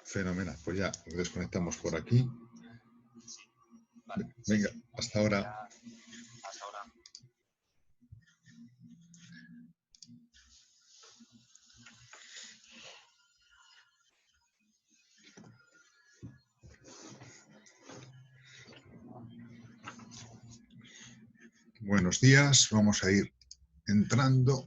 Fenomenal, pues ya nos desconectamos por aquí. Venga, hasta ahora. Buenos días, vamos a ir entrando.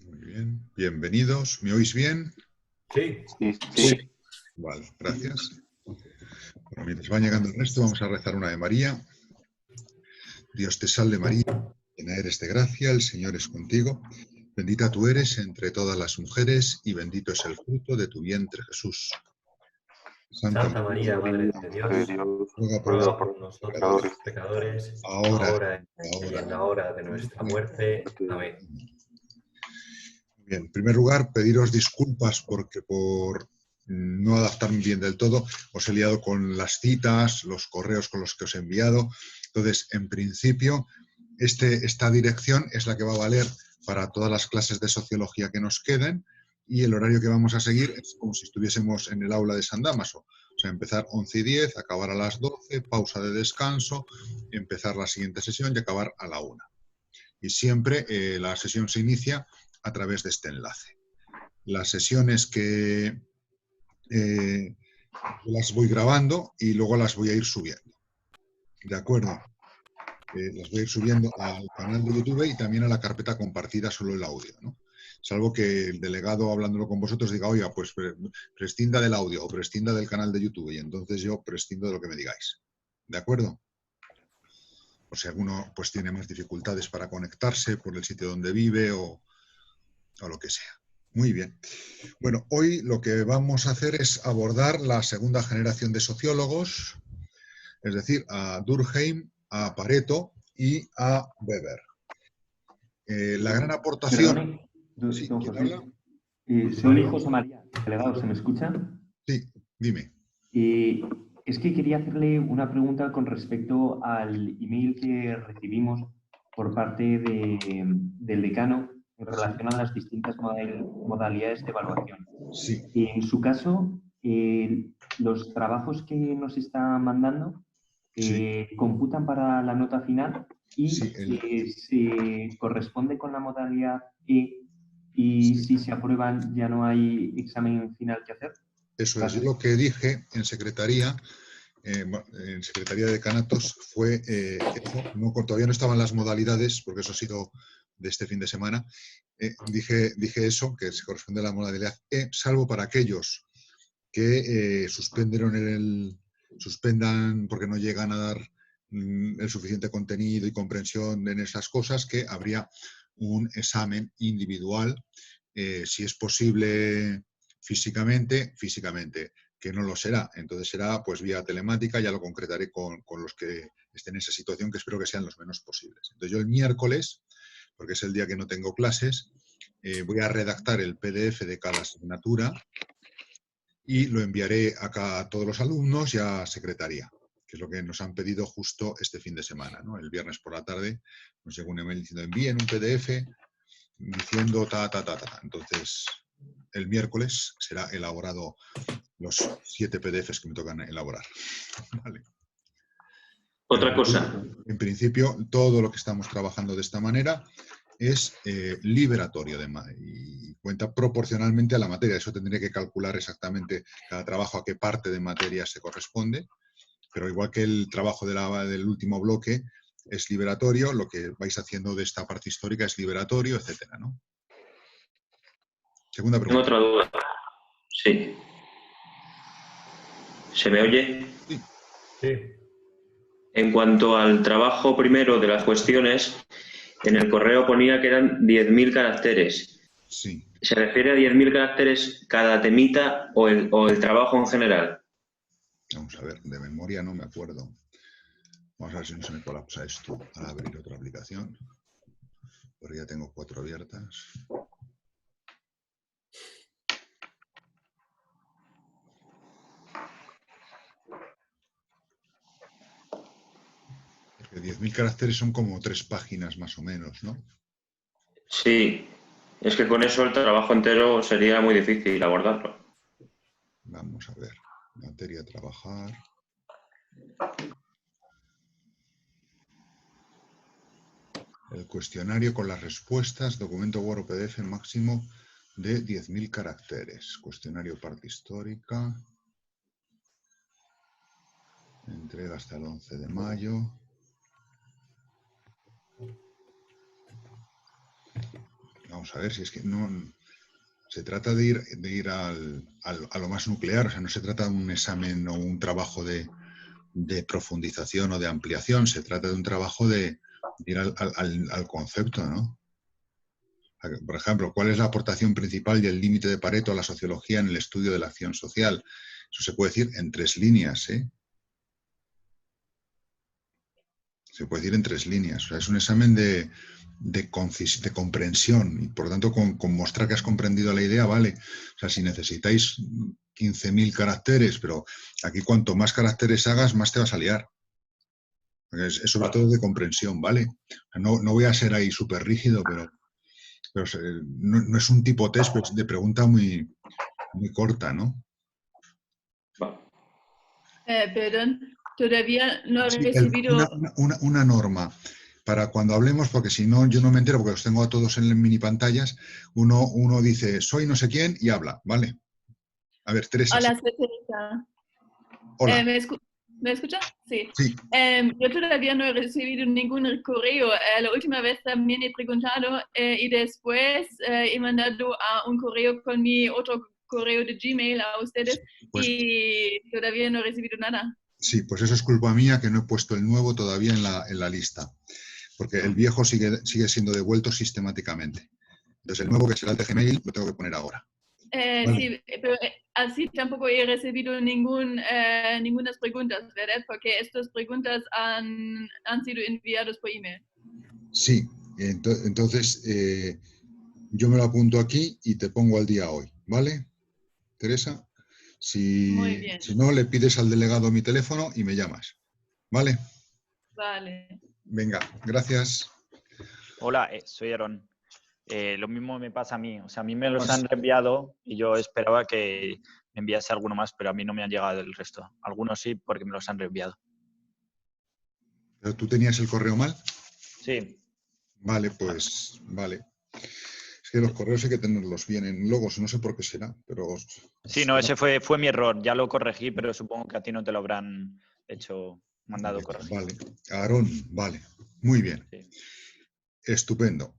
Muy bien, bienvenidos. ¿Me oís bien? Sí. Sí. Vale, gracias. Bueno, mientras va llegando el resto, vamos a rezar una de María. Dios te salve María, llena eres de gracia, el Señor es contigo. Bendita tú eres entre todas las mujeres y bendito es el fruto de tu vientre, Jesús. Santa María, Madre de Dios, ruega ruega por por nosotros los pecadores, ahora y en la hora de nuestra muerte. Amén. Bien, en primer lugar, pediros disculpas porque por no adaptarme bien del todo, os he liado con las citas, los correos con los que os he enviado. Entonces, en principio, esta dirección es la que va a valer para todas las clases de sociología que nos queden y el horario que vamos a seguir es como si estuviésemos en el aula de San Dámaso. O sea, empezar 11:10, acabar a las 12, pausa de descanso, empezar la siguiente sesión y acabar a la 1. Y siempre la sesión se inicia a través de este enlace. Las sesiones que las voy grabando y luego las voy a ir subiendo. ¿De acuerdo? Las voy a ir subiendo al canal de YouTube y también a la carpeta compartida, solo el audio, ¿no? Salvo que el delegado, hablándolo con vosotros, diga, oiga, pues prescinda del audio o prescinda del canal de YouTube, y entonces yo prescindo de lo que me digáis. ¿De acuerdo? O si alguno pues tiene más dificultades para conectarse por el sitio donde vive o lo que sea. Muy bien. Bueno, hoy lo que vamos a hacer es abordar la segunda generación de sociólogos, es decir, a Durkheim, a Pareto y a Weber. La gran aportación... Perdone, Sí, don ¿quién José. habla? Soy José María, delegado, ¿se me escucha? Sí, dime. Es que quería hacerle una pregunta con respecto al email que recibimos por parte del decano en relación a las distintas modalidades de evaluación. Sí. En su caso, los trabajos que nos está mandando computan para la nota final y se corresponde con la modalidad E, y si se aprueban ya no hay examen final que hacer. Eso es. Yo lo que dije en Secretaría de Decanatos fue no, todavía no estaban las modalidades, porque eso ha sido de este fin de semana. Dije eso, que se corresponde a la modalidad E, salvo para aquellos que suspendan porque no llegan a dar el suficiente contenido y comprensión en esas cosas, que habría un examen individual, si es posible físicamente, que no lo será. Entonces será pues vía telemática, ya lo concretaré con los que estén en esa situación, que espero que sean los menos posibles. Entonces yo el miércoles, porque es el día que no tengo clases, voy a redactar el PDF de cada asignatura y lo enviaré acá a todos los alumnos y a secretaría, que es lo que nos han pedido justo este fin de semana, ¿no? El viernes por la tarde nos llegó un email diciendo envíen un PDF diciendo ta. Entonces, el miércoles será elaborado los 7 PDFs que me tocan elaborar. Vale. Otra cosa. En principio, todo lo que estamos trabajando de esta manera es liberatorio y cuenta proporcionalmente a la materia. Eso tendría que calcular exactamente cada trabajo a qué parte de materia se corresponde, pero igual que el trabajo del último bloque es liberatorio, lo que vais haciendo de esta parte histórica es liberatorio, etcétera, ¿no? Segunda pregunta. Tengo otra duda. Sí. ¿Se me oye? Sí. Sí. En cuanto al trabajo primero de las cuestiones, en el correo ponía que eran 10.000 caracteres. Sí. ¿Se refiere a 10.000 caracteres cada temita o el trabajo en general? Vamos a ver, de memoria no me acuerdo. Vamos a ver si no se me colapsa esto al abrir otra aplicación. Porque ya tengo 4 abiertas. Porque 10.000 caracteres son como 3 páginas más o menos, ¿no? Sí, es que con eso el trabajo entero sería muy difícil abordarlo. Vamos a ver. Materia a trabajar. El cuestionario con las respuestas, documento Word o PDF máximo de 10.000 caracteres. Cuestionario parte histórica. Entrega hasta el 11 de mayo. Vamos a ver si es que no... Se trata de ir a lo más nuclear, o sea, no se trata de un examen o un trabajo de profundización o de ampliación, se trata de un trabajo de ir al concepto, ¿no? Por ejemplo, ¿cuál es la aportación principal y el límite de Pareto a la sociología en el estudio de la acción social? Eso se puede decir en 3 líneas, ¿eh? Se puede decir en 3 líneas. O sea, es un examen de comprensión y, por lo tanto, con mostrar que has comprendido la idea, vale. O sea, si necesitáis 15.000 caracteres, pero aquí cuanto más caracteres hagas, más te vas a liar. Es sobre todo de comprensión, ¿vale? No voy a ser ahí súper rígido, pero no es un tipo test, pero es de pregunta muy, muy corta, ¿no? Perdón, todavía no he Sí, recibido... una norma para cuando hablemos, porque si no, yo no me entero, porque los tengo a todos en mini pantallas, uno dice, soy no sé quién, y habla, ¿vale? A ver, Teresa. Hola, soy Teresa. Hola. ¿Me escucha? Sí. Sí. Yo todavía no he recibido ningún correo. La última vez también he preguntado y después he mandado a un correo con mi otro correo de Gmail a ustedes Pues, y todavía no he recibido nada. Sí, pues eso es culpa mía que no he puesto el nuevo todavía en la lista, porque el viejo sigue siendo devuelto sistemáticamente. Entonces el nuevo, que será el de Gmail, lo tengo que poner ahora. Vale. Sí, pero así tampoco he recibido ninguna preguntas, ¿verdad? Porque estas preguntas han sido enviadas por email. Sí, entonces yo me lo apunto aquí y te pongo al día hoy, ¿vale, Teresa? Muy bien. Si no, le pides al delegado mi teléfono y me llamas, ¿vale? Vale. Venga, gracias. Hola, soy Aaron. Lo mismo me pasa a mí. O sea, a mí me los han reenviado y yo esperaba que me enviase alguno más, pero a mí no me han llegado el resto. Algunos sí, porque me los han reenviado. ¿Pero tú tenías el correo mal? Sí. Vale, pues vale. Es que los correos hay que tenerlos bien en logos, no sé por qué será, pero... Sí, no, ese fue mi error. Ya lo corregí, pero supongo que a ti no te lo habrán mandado corregir. Vale, Aarón, vale. Muy bien. Sí. Estupendo.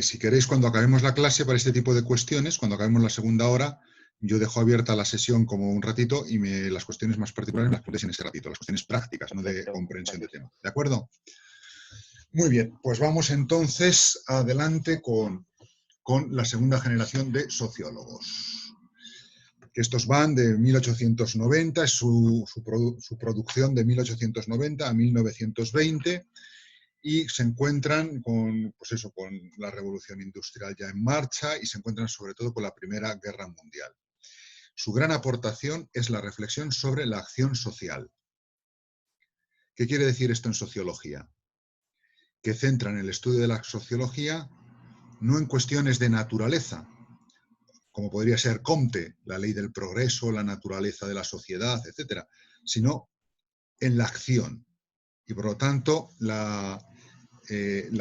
Si queréis, cuando acabemos la clase para este tipo de cuestiones, cuando acabemos la segunda hora, yo dejo abierta la sesión como un ratito y las cuestiones más particulares las ponéis en ese ratito, las cuestiones prácticas, no de comprensión de tema. ¿De acuerdo? Muy bien, pues vamos entonces adelante con la segunda generación de sociólogos. Que estos van de 1890, es su producción de 1890 a 1920, y se encuentran con la revolución industrial ya en marcha y se encuentran sobre todo con la Primera Guerra Mundial. Su gran aportación es la reflexión sobre la acción social. ¿Qué quiere decir esto en sociología? Que centran el estudio de la sociología no en cuestiones de naturaleza, como podría ser Comte, la ley del progreso, la naturaleza de la sociedad, etcétera, sino en la acción. Y por lo tanto, la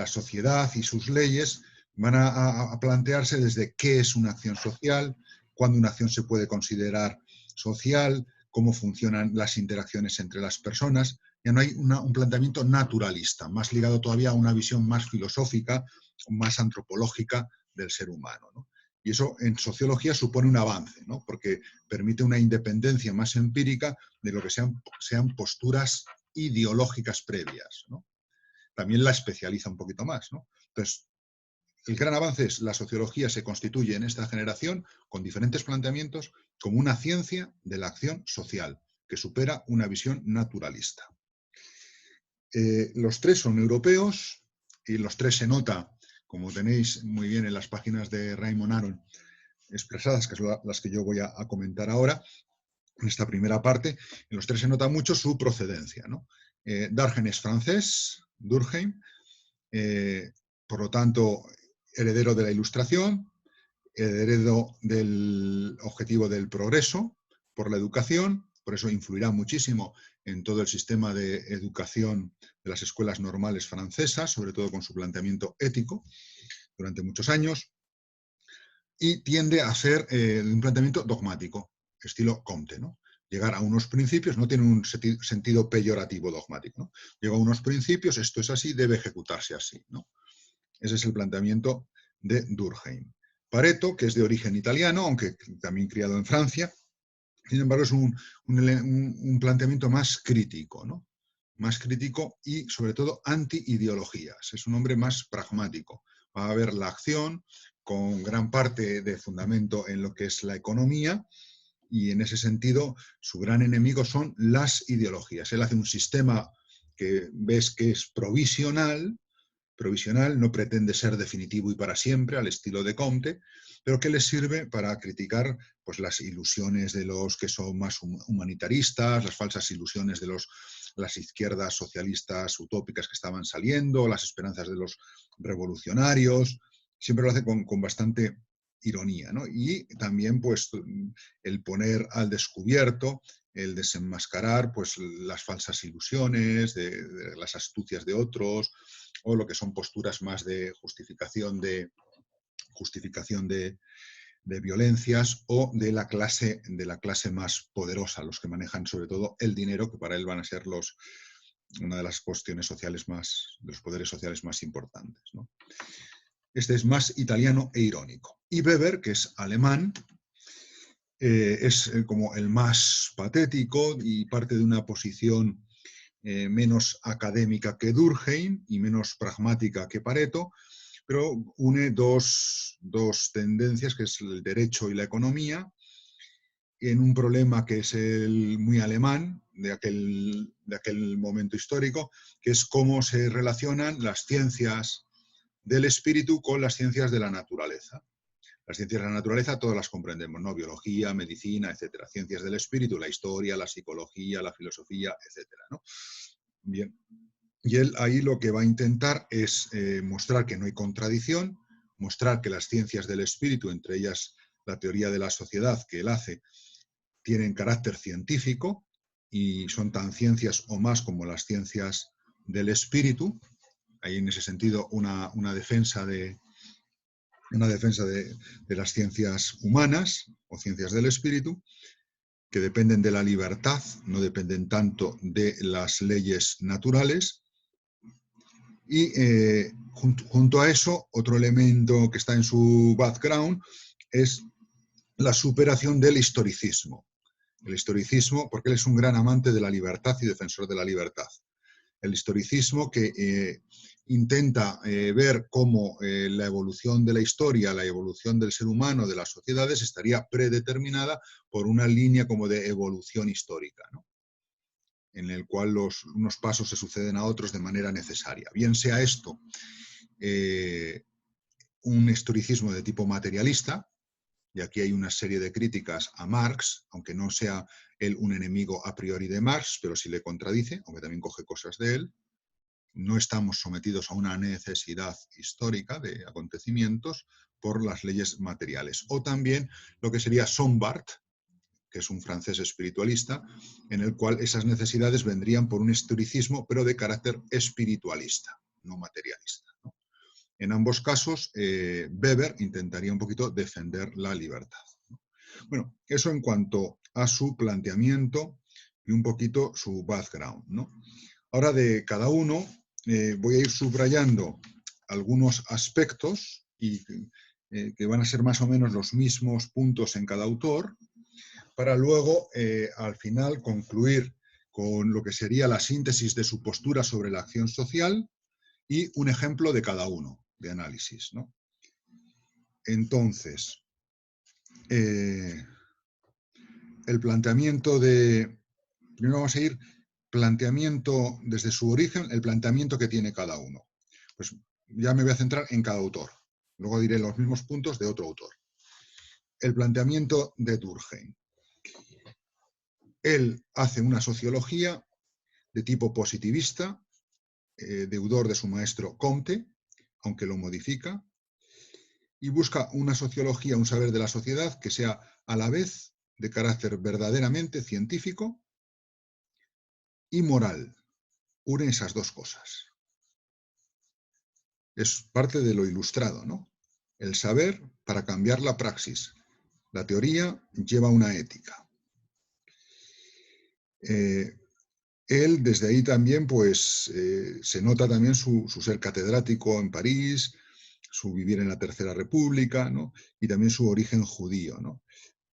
sociedad y sus leyes van a plantearse desde qué es una acción social, cuándo una acción se puede considerar social, cómo funcionan las interacciones entre las personas. Ya no hay un planteamiento naturalista, más ligado todavía a una visión más filosófica, más antropológica del ser humano, ¿no? Y eso en sociología supone un avance, ¿no? Porque permite una independencia más empírica de lo que sean posturas ideológicas previas, ¿no? También la especializa un poquito más, ¿no? Entonces, el gran avance es la sociología se constituye en esta generación con diferentes planteamientos como una ciencia de la acción social que supera una visión naturalista. Los tres son europeos y los tres se nota, como tenéis muy bien en las páginas de Raymond Aron expresadas, que son las que yo voy a comentar ahora, en esta primera parte, en los tres se nota mucho su procedencia, ¿no? Durkheim es francés, Durkheim, por lo tanto, heredero de la Ilustración, heredero del objetivo del progreso por la educación, por eso influirá muchísimo en todo el sistema de educación de las escuelas normales francesas, sobre todo con su planteamiento ético durante muchos años, y tiende a ser un planteamiento dogmático, estilo Comte, ¿no? Llegar a unos principios, no tiene un sentido peyorativo dogmático, ¿no? Llega a unos principios, esto es así, debe ejecutarse así, ¿no? Ese es el planteamiento de Durkheim. Pareto, que es de origen italiano, aunque también criado en Francia, sin embargo es un planteamiento más crítico, ¿no? Más crítico y sobre todo anti-ideologías. Es un hombre más pragmático. Va a haber la acción con gran parte de fundamento en lo que es la economía y en ese sentido su gran enemigo son las ideologías. Él hace un sistema que ves que es provisional, no pretende ser definitivo y para siempre, al estilo de Comte, pero que les sirve para criticar pues, las ilusiones de los que son más humanitaristas, las falsas ilusiones de las izquierdas socialistas utópicas que estaban saliendo, las esperanzas de los revolucionarios. Siempre lo hace con bastante ironía, ¿no? Y también pues, el poner al descubierto, el desenmascarar pues, las falsas ilusiones, de las astucias de otros, o lo que son posturas más de justificación de violencias o de la clase más poderosa, los que manejan sobre todo el dinero, que para él van a ser una de las cuestiones sociales de los poderes sociales más importantes, ¿no? Este es más italiano e irónico. Y Weber, que es alemán, es como el más patético y parte de una posición menos académica que Durkheim y menos pragmática que Pareto, pero une dos tendencias, que es el derecho y la economía, en un problema que es muy alemán de aquel momento histórico, que es cómo se relacionan las ciencias del espíritu con las ciencias de la naturaleza. Las ciencias de la naturaleza todas las comprendemos, ¿no? Biología, medicina, etcétera. Ciencias del espíritu, la historia, la psicología, la filosofía, etcétera, ¿no? Bien. Y él ahí lo que va a intentar es mostrar que no hay contradicción, mostrar que las ciencias del espíritu, entre ellas la teoría de la sociedad que él hace, tienen carácter científico y son tan ciencias o más como las ciencias del espíritu. Hay en ese sentido una defensa de las ciencias humanas o ciencias del espíritu, que dependen de la libertad, no dependen tanto de las leyes naturales. Y junto a eso, otro elemento que está en su background es la superación del historicismo. El historicismo, porque él es un gran amante de la libertad y defensor de la libertad. El historicismo que intenta ver cómo la evolución de la historia, la evolución del ser humano, de las sociedades, estaría predeterminada por una línea como de evolución histórica, ¿no? En el cual unos pasos se suceden a otros de manera necesaria. Bien sea esto un historicismo de tipo materialista, y aquí hay una serie de críticas a Marx, aunque no sea él un enemigo a priori de Marx, pero sí le contradice, aunque también coge cosas de él. No estamos sometidos a una necesidad histórica de acontecimientos por las leyes materiales. O también lo que sería Sombart, que es un francés espiritualista, en el cual esas necesidades vendrían por un historicismo, pero de carácter espiritualista, no materialista, ¿no? En ambos casos, Weber intentaría un poquito defender la libertad, ¿no? Bueno, eso en cuanto a su planteamiento y un poquito su background, ¿no? Ahora de cada uno voy a ir subrayando algunos aspectos y que van a ser más o menos los mismos puntos en cada autor, para luego, al final, concluir con lo que sería la síntesis de su postura sobre la acción social y un ejemplo de cada uno, de análisis, ¿no? Entonces, el planteamiento de... Primero vamos a ir planteamiento desde su origen, el planteamiento que tiene cada uno. Pues ya me voy a centrar en cada autor. Luego diré los mismos puntos de otro autor. El planteamiento de Durkheim. Él hace una sociología de tipo positivista, deudor de su maestro Comte, aunque lo modifica, y busca una sociología, un saber de la sociedad que sea a la vez de carácter verdaderamente científico y moral. Une esas dos cosas. Es parte de lo ilustrado, ¿no? El saber para cambiar la praxis. La teoría lleva una ética. Él, desde ahí también, pues, se nota también su ser catedrático en París, su vivir en la Tercera República, ¿no? Y también su origen judío, ¿no?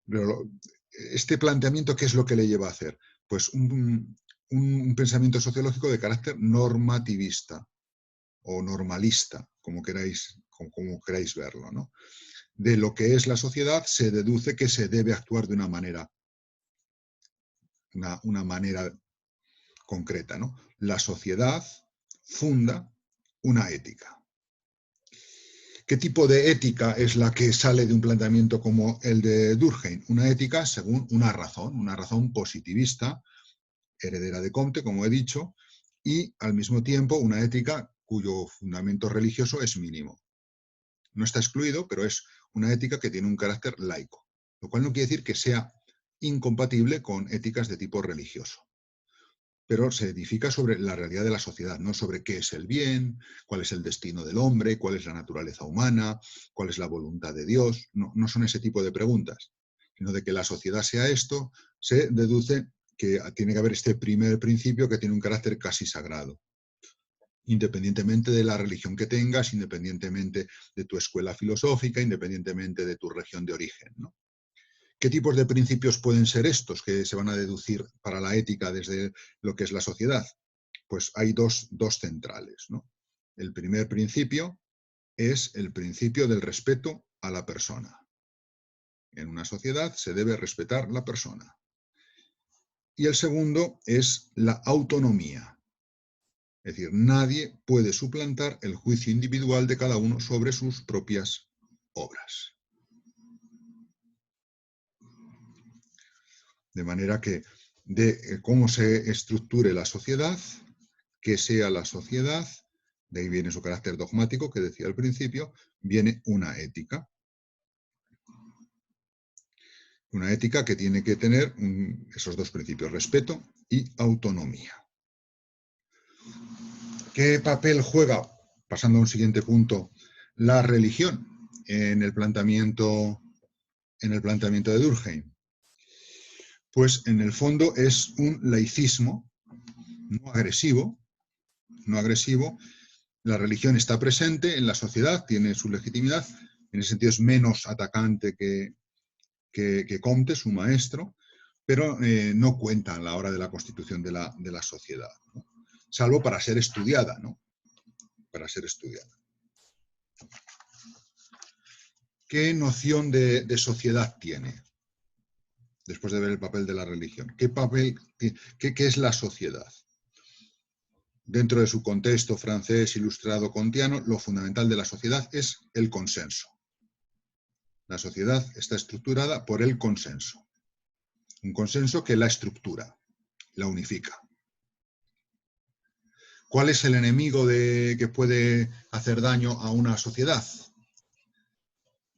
Pero este planteamiento, ¿qué es lo que le lleva a hacer? Pues un pensamiento sociológico de carácter normativista o normalista, como queráis verlo, ¿no? De lo que es la sociedad se deduce que se debe actuar de una manera concreta, ¿no? La sociedad funda una ética. ¿Qué tipo de ética es la que sale de un planteamiento como el de Durkheim? Una ética según una razón positivista, heredera de Comte, como he dicho, y al mismo tiempo una ética cuyo fundamento religioso es mínimo. No está excluido, pero es una ética que tiene un carácter laico, lo cual no quiere decir que sea incompatible con éticas de tipo religioso. Pero se edifica sobre la realidad de la sociedad, no sobre qué es el bien, cuál es el destino del hombre, cuál es la naturaleza humana, cuál es la voluntad de Dios. No son ese tipo de preguntas, sino de que la sociedad sea esto, se deduce que tiene que haber este primer principio que tiene un carácter casi sagrado. Independientemente de la religión que tengas, independientemente de tu escuela filosófica, independientemente de tu región de origen, ¿no? ¿Qué tipos de principios pueden ser estos que se van a deducir para la ética desde lo que es la sociedad? Pues hay dos centrales, ¿no? El primer principio es el principio del respeto a la persona. En una sociedad se debe respetar la persona. Y el segundo es la autonomía. Es decir, nadie puede suplantar el juicio individual de cada uno sobre sus propias obras. De manera que de cómo se estructure la sociedad, que sea la sociedad, de ahí viene su carácter dogmático que decía al principio, viene una ética. Una ética que tiene que tener esos dos principios, respeto y autonomía. ¿Qué papel juega, pasando a un siguiente punto, la religión en el planteamiento de Durkheim? Pues en el fondo es un laicismo no agresivo. La religión está presente en la sociedad, tiene su legitimidad, en ese sentido es menos atacante que Comte, su maestro, pero no cuenta a la hora de la constitución de la sociedad, ¿no? Salvo para ser estudiada, ¿no? Para ser estudiada. ¿Qué noción de sociedad tiene? Después de ver el papel de la religión. ¿Qué es la sociedad? Dentro de su contexto francés ilustrado kantiano, lo fundamental de la sociedad es el consenso. La sociedad está estructurada por el consenso. Un consenso que la estructura, la unifica. ¿Cuál es el enemigo que puede hacer daño a una sociedad?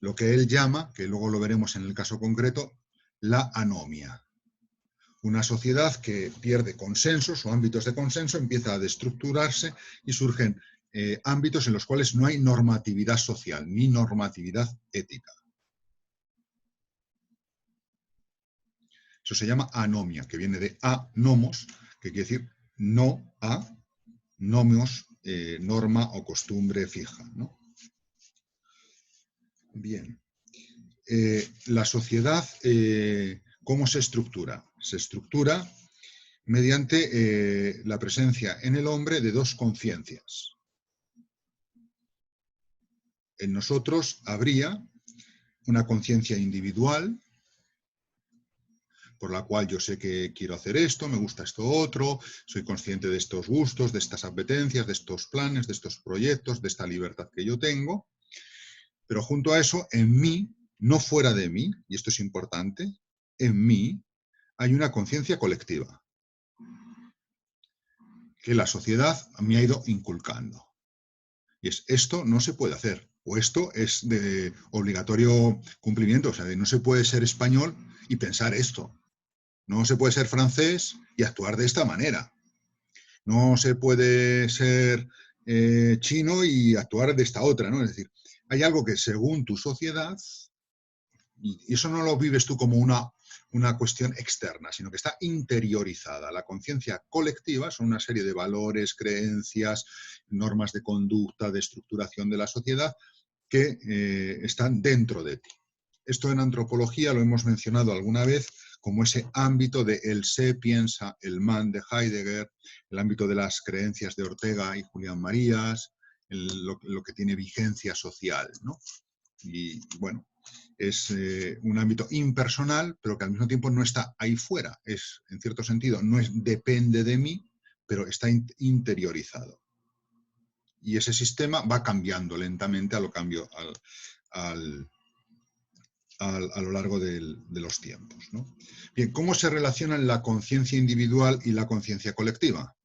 Lo que él llama, que luego lo veremos en el caso concreto, la anomia. Una sociedad que pierde consensos o ámbitos de consenso empieza a destructurarse y surgen ámbitos en los cuales no hay normatividad social ni normatividad ética. Eso se llama anomia, que viene de anomos, que quiere decir no a, nomos, norma o costumbre fija, ¿no? Bien. La sociedad, ¿cómo se estructura? Se estructura mediante la presencia en el hombre de dos conciencias. En nosotros habría una conciencia individual, por la cual yo sé que quiero hacer esto, me gusta esto otro, soy consciente de estos gustos, de estas apetencias, de estos planes, de estos proyectos, de esta libertad que yo tengo. Pero junto a eso, en mí, no fuera de mí, y esto es importante, en mí hay una conciencia colectiva que la sociedad me ha ido inculcando. Y es, esto no se puede hacer, o esto es de obligatorio cumplimiento, o sea, no se puede ser español y pensar esto. No se puede ser francés y actuar de esta manera. No se puede ser chino y actuar de esta otra, ¿no? Es decir, hay algo que según tu sociedad, y eso no lo vives tú como una cuestión externa, sino que está interiorizada. La conciencia colectiva son una serie de valores, creencias, normas de conducta, de estructuración de la sociedad que están dentro de ti. Esto en antropología lo hemos mencionado alguna vez como ese ámbito de el se piensa, el man de Heidegger, el ámbito de las creencias de Ortega y Julián Marías, lo que tiene vigencia social, ¿no? Y bueno, es un ámbito impersonal, pero que al mismo tiempo no está ahí fuera. Es, en cierto sentido, depende de mí, pero está interiorizado. Y ese sistema va cambiando lentamente a lo largo de los tiempos, ¿no? Bien, ¿cómo se relacionan la conciencia individual y la conciencia colectiva?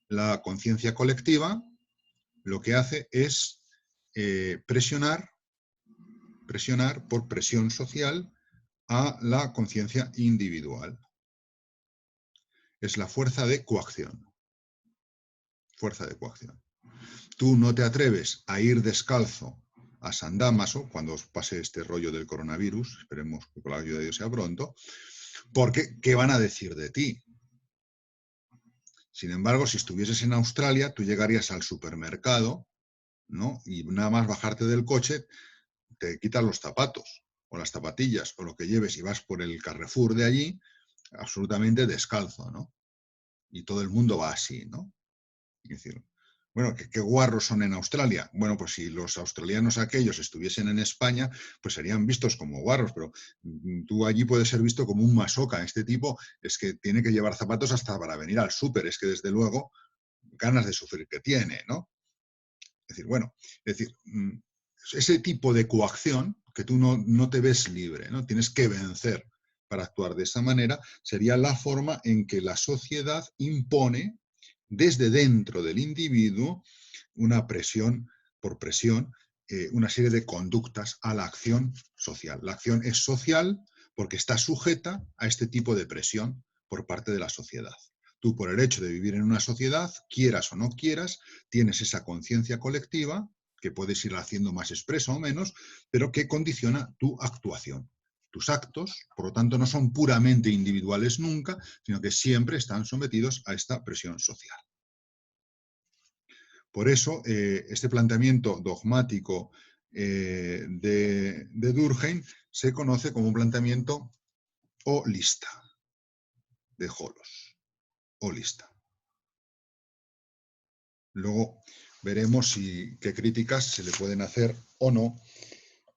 La conciencia colectiva lo que hace es presionar por presión social a la conciencia individual. Es la fuerza de coacción. Fuerza de coacción. Tú no te atreves a ir descalzo a San Dámaso cuando os pase este rollo del coronavirus, esperemos que con la ayuda de Dios sea pronto, porque ¿qué van a decir de ti? Sin embargo, si estuvieses en Australia, tú llegarías al supermercado, ¿no? Y nada más bajarte del coche, te quitas los zapatos o las zapatillas o lo que lleves y vas por el Carrefour de allí absolutamente descalzo, ¿no? Y todo el mundo va así, ¿no? Es decir, bueno, ¿qué guarros son en Australia? Bueno, pues si los australianos aquellos estuviesen en España, pues serían vistos como guarros, pero tú allí puedes ser visto como un masoca. Este tipo es que tiene que llevar zapatos hasta para venir al súper, es que desde luego ganas de sufrir que tiene, ¿no? Es decir, bueno, ese tipo de coacción que tú no te ves libre, ¿no? Tienes que vencer para actuar de esa manera, sería la forma en que la sociedad impone desde dentro del individuo una presión, una serie de conductas a la acción social. La acción es social porque está sujeta a este tipo de presión por parte de la sociedad. Tú, por el hecho de vivir en una sociedad, quieras o no quieras, tienes esa conciencia colectiva que puedes ir haciendo más expresa o menos, pero que condiciona tu actuación. Tus actos, por lo tanto, no son puramente individuales nunca, sino que siempre están sometidos a esta presión social. Por eso, este planteamiento dogmático de Durkheim se conoce como un planteamiento holista, de Holos, holista. Luego veremos qué críticas se le pueden hacer o no,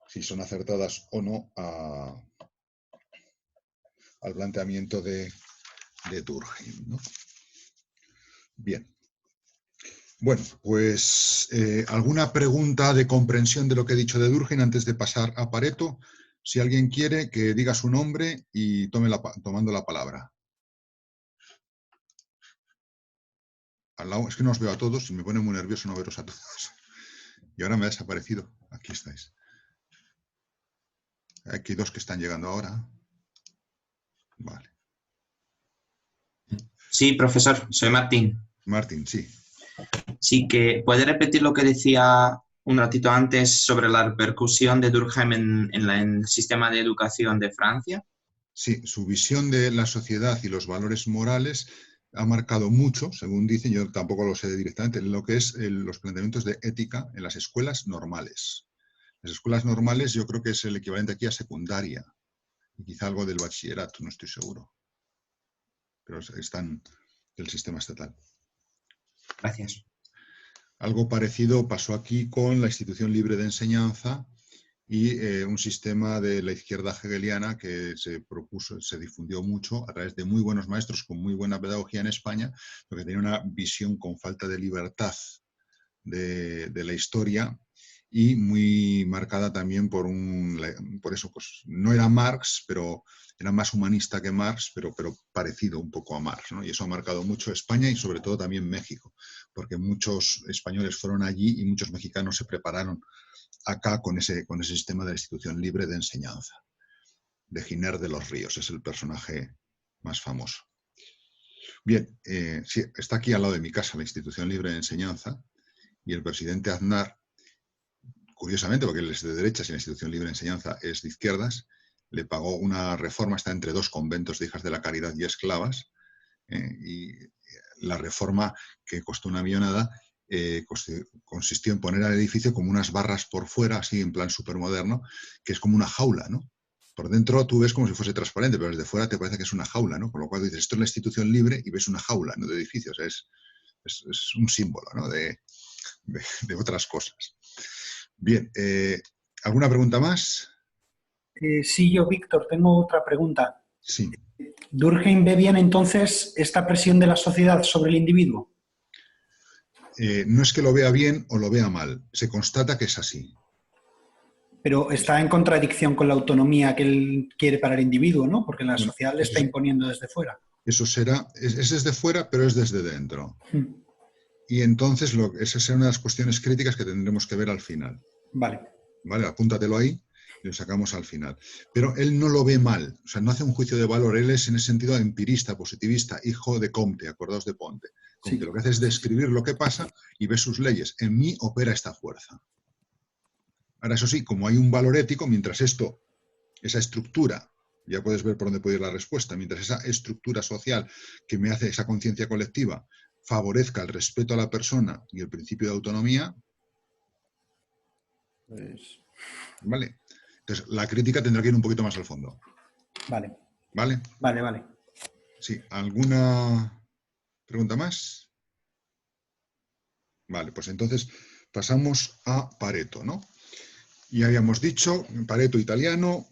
si son acertadas o no al planteamiento de Durkheim, ¿no? Bien. Bueno, pues ¿alguna pregunta de comprensión de lo que he dicho de Durkheim antes de pasar a Pareto? Si alguien quiere, que diga su nombre y tomando la palabra. Al lado, es que no os veo a todos y me pone muy nervioso no veros a todos. Y ahora me ha desaparecido. Aquí estáis. Aquí dos que están llegando ahora. Vale. Sí, profesor, soy Martín. Martín, sí. Sí, que puede repetir lo que decía un ratito antes sobre la repercusión de Durkheim en el sistema de educación de Francia. Sí, su visión de la sociedad y los valores morales ha marcado mucho, según dicen, yo tampoco lo sé directamente, lo que es los planteamientos de ética en las escuelas normales. Las escuelas normales yo creo que es el equivalente aquí a secundaria. Y quizá algo del bachillerato, no estoy seguro. Pero están del sistema estatal. Gracias. Algo parecido pasó aquí con la institución libre de enseñanza y un sistema de la izquierda hegeliana que se propuso, se difundió mucho a través de muy buenos maestros con muy buena pedagogía en España, porque tenía una visión con falta de libertad de la historia y muy marcada también por eso, pues no era Marx, pero era más humanista que Marx, pero parecido un poco a Marx, ¿no? Y eso ha marcado mucho España y sobre todo también México, porque muchos españoles fueron allí y muchos mexicanos se prepararon acá con ese sistema de la institución libre de enseñanza. De Giner de los Ríos, es el personaje más famoso. Bien, sí, está aquí al lado de mi casa la institución libre de enseñanza y el presidente Aznar, curiosamente, porque él es de derechas y la institución libre de enseñanza es de izquierdas, le pagó una reforma, está entre dos conventos de hijas de la caridad y esclavas, y la reforma, que costó una millonada, consistió en poner al edificio como unas barras por fuera, así en plan supermoderno, que es como una jaula, ¿no? Por dentro tú ves como si fuese transparente, pero desde fuera te parece que es una jaula, ¿no? Con lo cual dices, esto es la institución libre y ves una jaula, ¿no? De edificios, es un símbolo, ¿no? de otras cosas. Bien, ¿alguna pregunta más? Sí, yo, Víctor, tengo otra pregunta. Sí. ¿Durkheim ve bien entonces esta presión de la sociedad sobre el individuo? No es que lo vea bien o lo vea mal, se constata que es así. Pero está en contradicción con la autonomía que él quiere para el individuo, ¿no? Porque la sociedad le está imponiendo desde fuera. Eso será, es desde fuera, pero es desde dentro. Y entonces esa será una de las cuestiones críticas que tendremos que ver al final. Vale. Vale, apúntatelo ahí y lo sacamos al final. Pero él no lo ve mal, o sea, no hace un juicio de valor, él es en ese sentido empirista, positivista, hijo de Comte, acordaos de Ponte. Comte sí. Lo que hace es describir lo que pasa y ve sus leyes. En mí opera esta fuerza. Ahora, eso sí, como hay un valor ético, mientras esa estructura, ya puedes ver por dónde puede ir la respuesta, mientras esa estructura social que me hace esa conciencia colectiva favorezca el respeto a la persona y el principio de autonomía, pues... ¿Vale? Entonces, la crítica tendrá que ir un poquito más al fondo. Vale. ¿Vale? Vale, vale. Sí, ¿alguna pregunta más? Vale, pues entonces pasamos a Pareto, ¿no? Y habíamos dicho, Pareto italiano,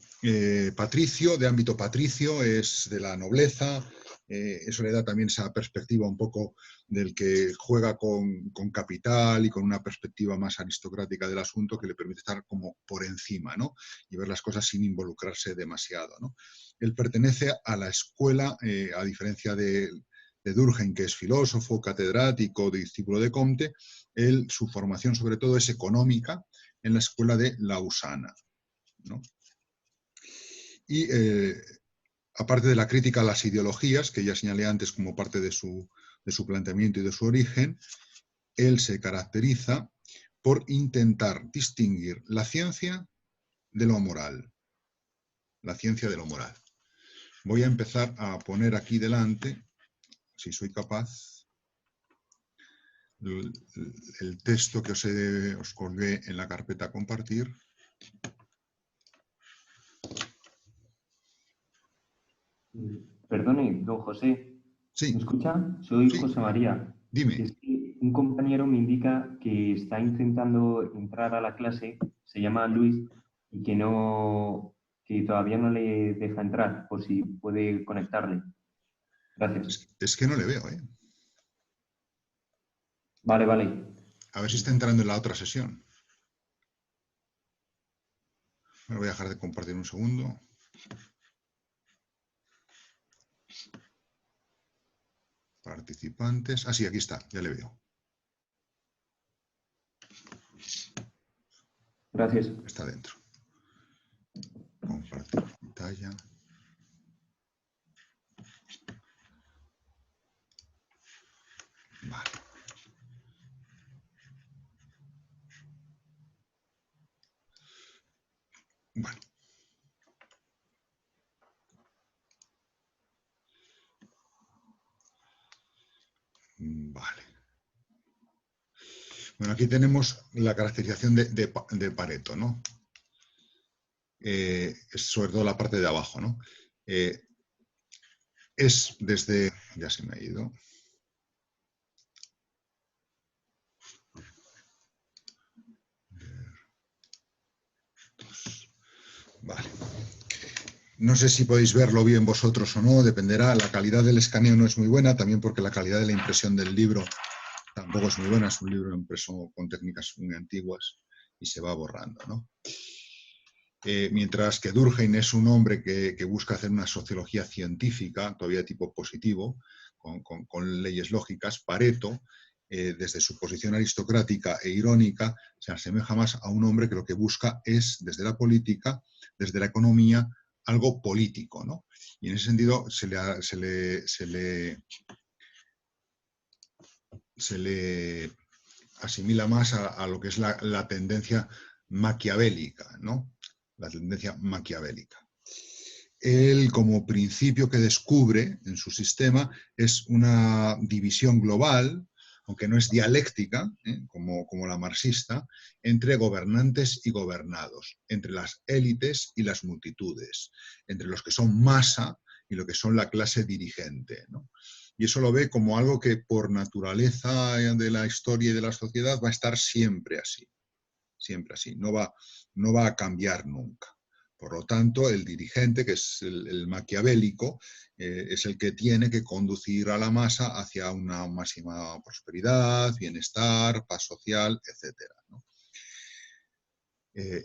patricio, de ámbito patricio, es de la nobleza, eso le da también esa perspectiva un poco del que juega con capital y con una perspectiva más aristocrática del asunto que le permite estar como por encima, ¿no? Y ver las cosas sin involucrarse demasiado, ¿no? Él pertenece a la escuela, a diferencia de Durkheim, que es filósofo, catedrático, discípulo de Comte, su formación sobre todo es económica en la escuela de Lausana, ¿no? Y aparte de la crítica a las ideologías, que ya señalé antes como parte de su planteamiento y de su origen, él se caracteriza por intentar distinguir la ciencia de lo moral. La ciencia de lo moral. Voy a empezar a poner aquí delante, si soy capaz, el texto que os colgué en la carpeta compartir. Perdone, don José. Sí. ¿Me escucha? Soy sí. José María. Dime. Es que un compañero me indica que está intentando entrar a la clase, se llama Luis, y que todavía no le deja entrar, por si puede conectarle. Gracias. Es que no le veo, ¿eh? Vale, vale. A ver si está entrando en la otra sesión. Me voy a dejar de compartir un segundo. Participantes. Ah, sí, aquí está, ya le veo. Gracias. Está dentro. Compartir pantalla. Vale. Bueno. Vale. Bueno, aquí tenemos la caracterización de Pareto, ¿no? sobre todo la parte de abajo, ¿no? Es desde... Ya se me ha ido. Vale. No sé si podéis verlo bien vosotros o no, dependerá. La calidad del escaneo no es muy buena, también porque la calidad de la impresión del libro tampoco es muy buena. Es un libro impreso con técnicas muy antiguas y se va borrando, ¿no? Mientras que Durkheim es un hombre que busca hacer una sociología científica, todavía tipo positivo, con leyes lógicas, Pareto, desde su posición aristocrática e irónica, se asemeja más a un hombre que lo que busca es, desde la política, desde la economía, algo político, ¿no? Y en ese sentido se le asimila más a lo que es la tendencia maquiavélica, ¿no? La tendencia maquiavélica. Él, como principio que descubre en su sistema, es una división global, aunque no es dialéctica, como la marxista, entre gobernantes y gobernados, entre las élites y las multitudes, entre los que son masa y lo que son la clase dirigente, ¿no? Y eso lo ve como algo que por naturaleza de la historia y de la sociedad va a estar siempre así, no va a cambiar nunca. Por lo tanto, el dirigente, que es el maquiavélico, es el que tiene que conducir a la masa hacia una máxima prosperidad, bienestar, paz social, etc., ¿no?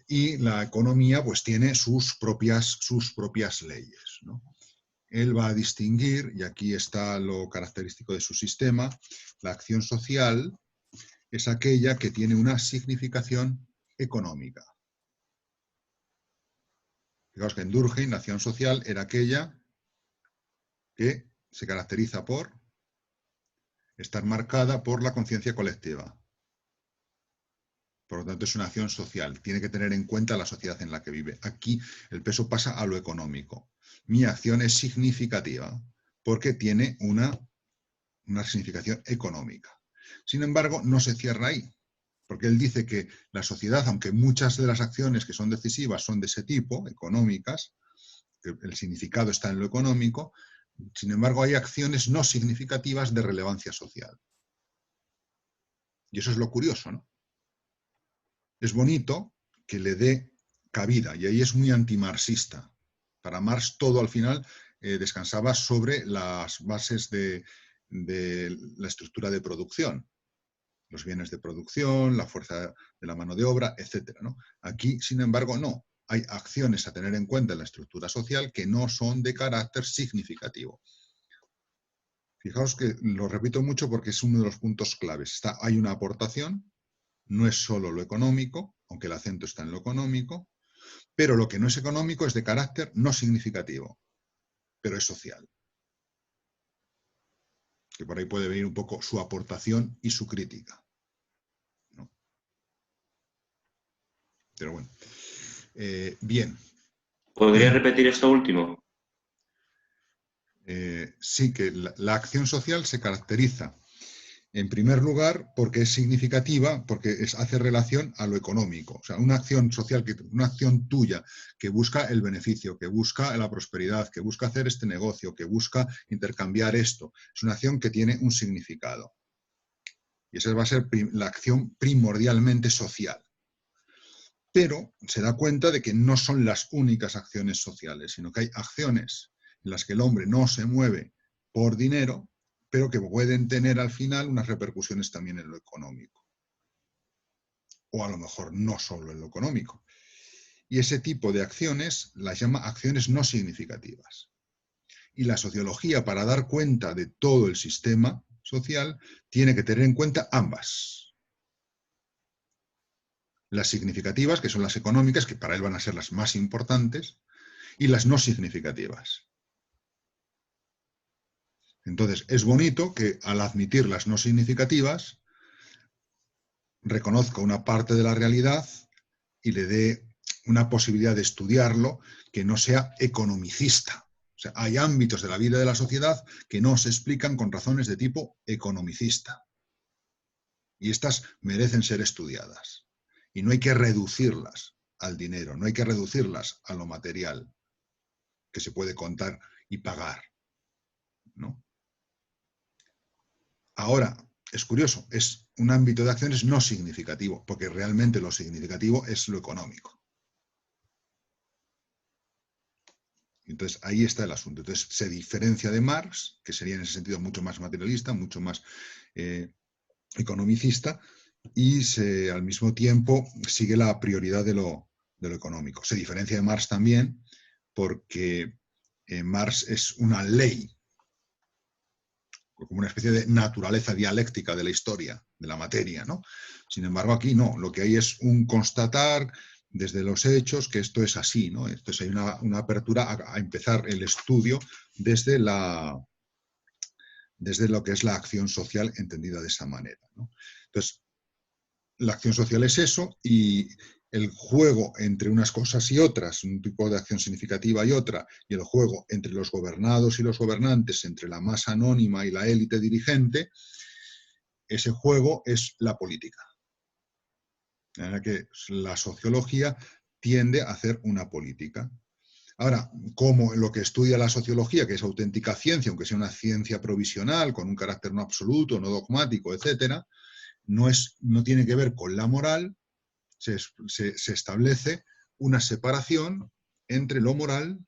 Y la economía pues tiene sus propias leyes, ¿no? Él va a distinguir, y aquí está lo característico de su sistema, la acción social es aquella que tiene una significación económica. Fijaos que en Durkheim la acción social era aquella que se caracteriza por estar marcada por la conciencia colectiva. Por lo tanto, es una acción social. Tiene que tener en cuenta la sociedad en la que vive. Aquí el peso pasa a lo económico. Mi acción es significativa porque tiene una significación económica. Sin embargo, no se cierra ahí. Porque él dice que la sociedad, aunque muchas de las acciones que son decisivas son de ese tipo, económicas, que el significado está en lo económico, sin embargo hay acciones no significativas de relevancia social. Y eso es lo curioso, ¿no? Es bonito que le dé cabida, y ahí es muy antimarxista. Para Marx todo al final descansaba sobre las bases de la estructura de producción. Los bienes de producción, la fuerza de la mano de obra, etc., ¿no? Aquí, sin embargo, no. Hay acciones a tener en cuenta en la estructura social que no son de carácter significativo. Fijaos que lo repito mucho porque es uno de los puntos claves. Hay una aportación, no es solo lo económico, aunque el acento está en lo económico, pero lo que no es económico es de carácter no significativo, pero es social. Que por ahí puede venir un poco su aportación y su crítica, ¿no? Pero bueno. Bien. ¿Podría repetir esto último? Sí, que la acción social se caracteriza, en primer lugar, porque es significativa, porque hace relación a lo económico. O sea, una acción social, una acción tuya que busca el beneficio, que busca la prosperidad, que busca hacer este negocio, que busca intercambiar esto, es una acción que tiene un significado. Y esa va a ser la acción primordialmente social. Pero se da cuenta de que no son las únicas acciones sociales, sino que hay acciones en las que el hombre no se mueve por dinero, pero que pueden tener al final unas repercusiones también en lo económico. O a lo mejor no solo en lo económico. Y ese tipo de acciones las llama acciones no significativas. Y la sociología, para dar cuenta de todo el sistema social, tiene que tener en cuenta ambas. Las significativas, que son las económicas, que para él van a ser las más importantes, y las no significativas. Entonces, es bonito que al admitir las no significativas, reconozca una parte de la realidad y le dé una posibilidad de estudiarlo que no sea economicista. O sea, hay ámbitos de la vida de la sociedad que no se explican con razones de tipo economicista. Y estas merecen ser estudiadas. Y no hay que reducirlas al dinero, no hay que reducirlas a lo material, que se puede contar y pagar, ¿no? Ahora, es curioso, es un ámbito de acciones no significativo, porque realmente lo significativo es lo económico. Entonces, ahí está el asunto. Entonces, se diferencia de Marx, que sería en ese sentido mucho más materialista, mucho más economicista, y al mismo tiempo sigue la prioridad de lo económico. Se diferencia de Marx también porque Marx es una ley, como una especie de naturaleza dialéctica de la historia, de la materia, ¿no? Sin embargo, aquí no, lo que hay es un constatar desde los hechos que esto es así, ¿no? Entonces hay una apertura a empezar el estudio desde lo que es la acción social entendida de esa manera, ¿no? Entonces, la acción social es eso, y el juego entre unas cosas y otras, un tipo de acción significativa y otra, y el juego entre los gobernados y los gobernantes, entre la masa anónima y la élite dirigente, ese juego es la política. De manera que la sociología tiende a hacer una política. Ahora, como lo que estudia la sociología, que es auténtica ciencia, aunque sea una ciencia provisional, con un carácter no absoluto, no dogmático, etcétera, no tiene que ver con la moral, se establece una separación entre lo moral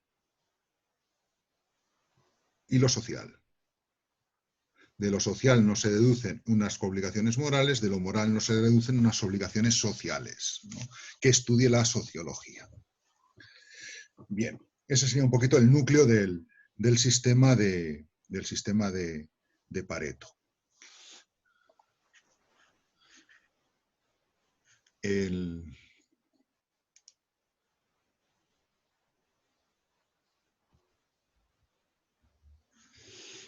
y lo social. De lo social no se deducen unas obligaciones morales, de lo moral no se deducen unas obligaciones sociales, ¿no? Que estudie la sociología. Bien, ese sería un poquito el núcleo del sistema de Pareto. En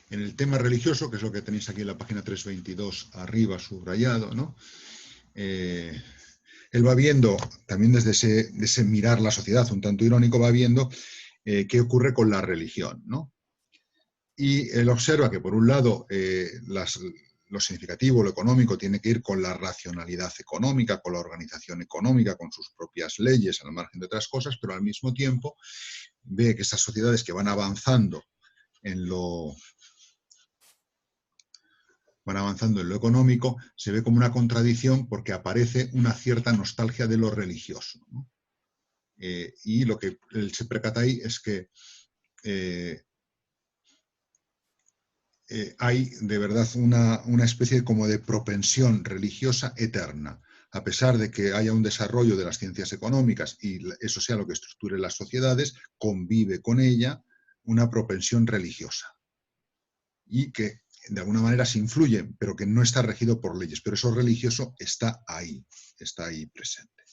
el tema religioso, que es lo que tenéis aquí en la página 322 arriba subrayado, ¿no? Él va viendo, también desde ese mirar la sociedad un tanto irónico, va viendo qué ocurre con la religión, ¿no? Y él observa que, por un lado, lo significativo, lo económico, tiene que ir con la racionalidad económica, con la organización económica, con sus propias leyes, al margen de otras cosas, pero al mismo tiempo ve que esas sociedades que van avanzando en lo económico, se ve como una contradicción porque aparece una cierta nostalgia de lo religioso, ¿no? Y lo que él se percata ahí es que hay de verdad una especie como de propensión religiosa eterna. A pesar de que haya un desarrollo de las ciencias económicas y eso sea lo que estructure las sociedades, convive con ella una propensión religiosa. Y que de alguna manera se influyen, pero que no está regido por leyes. Pero eso religioso está ahí presente.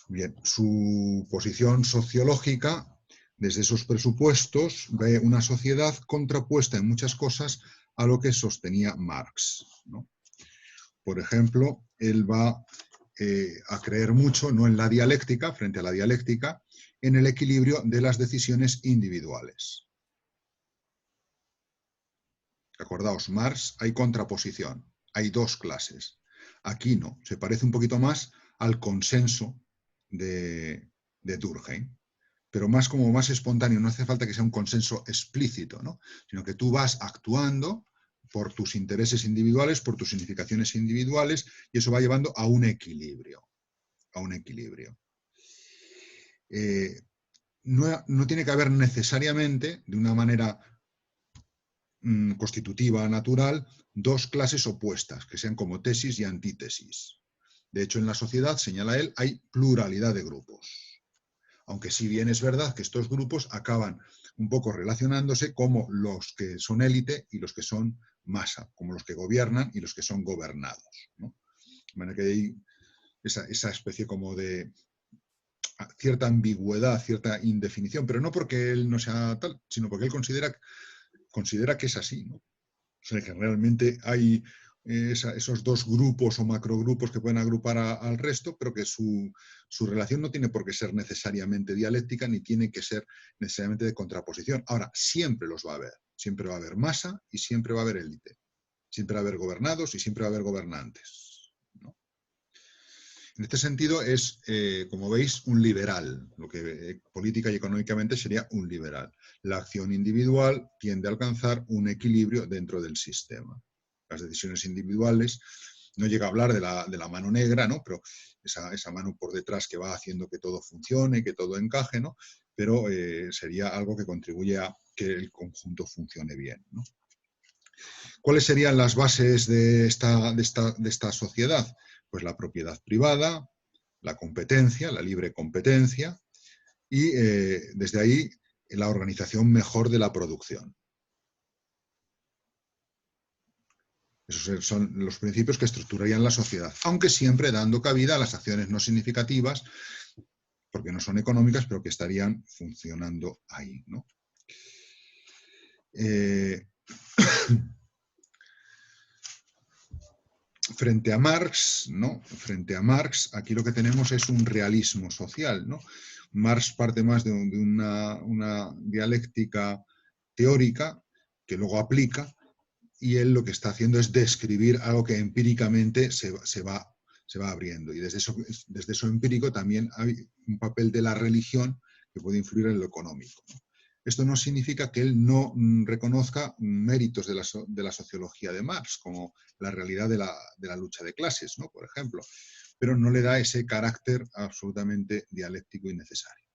Bien, su posición sociológica, desde esos presupuestos, ve una sociedad contrapuesta en muchas cosas a lo que sostenía Marx, ¿no? Por ejemplo, él va a creer mucho, no en la dialéctica, frente a la dialéctica, en el equilibrio de las decisiones individuales. Acordaos, Marx hay contraposición, hay dos clases. Aquí no, se parece un poquito más al consenso de Durkheim, pero más como más espontáneo, no hace falta que sea un consenso explícito, ¿no? Sino que tú vas actuando por tus intereses individuales, por tus significaciones individuales, y eso va llevando a un equilibrio. No tiene que haber necesariamente, de una manera constitutiva, natural, dos clases opuestas, que sean como tesis y antítesis. De hecho, en la sociedad, señala él, hay pluralidad de grupos. Aunque si bien es verdad que estos grupos acaban un poco relacionándose como los que son élite y los que son masa, como los que gobiernan y los que son gobernados, ¿no? De manera que hay esa especie como de cierta ambigüedad, cierta indefinición, pero no porque él no sea tal, sino porque él considera que es así, ¿no? O sea, que realmente hay esos dos grupos o macrogrupos que pueden agrupar al resto, pero que su relación no tiene por qué ser necesariamente dialéctica ni tiene que ser necesariamente de contraposición. Ahora, siempre los va a haber. Siempre va a haber masa y siempre va a haber élite. Siempre va a haber gobernados y siempre va a haber gobernantes, ¿no? En este sentido es, como veis, un liberal, lo que política y económicamente sería un liberal. La acción individual tiende a alcanzar un equilibrio dentro del sistema. Las decisiones individuales, no llega a hablar de la mano negra, ¿no? Pero esa mano por detrás que va haciendo que todo funcione, que todo encaje, ¿no? Pero sería algo que contribuye a que el conjunto funcione bien, ¿no? ¿Cuáles serían las bases de esta sociedad? Pues la propiedad privada, la competencia, la libre competencia y desde ahí la organización mejor de la producción. Esos son los principios que estructurarían la sociedad, aunque siempre dando cabida a las acciones no significativas, porque no son económicas, pero que estarían funcionando ahí, ¿no? Frente a Marx, ¿no? Frente a Marx, aquí lo que tenemos es un realismo social, ¿no? Marx parte más de una dialéctica teórica que luego aplica, y él lo que está haciendo es describir algo que empíricamente se va abriendo. Y desde eso empírico también hay un papel de la religión que puede influir en lo económico, ¿no? Esto no significa que él no reconozca méritos de la sociología de Marx, como la realidad de la lucha de clases, ¿no? Por ejemplo, pero no le da ese carácter absolutamente dialéctico y necesario.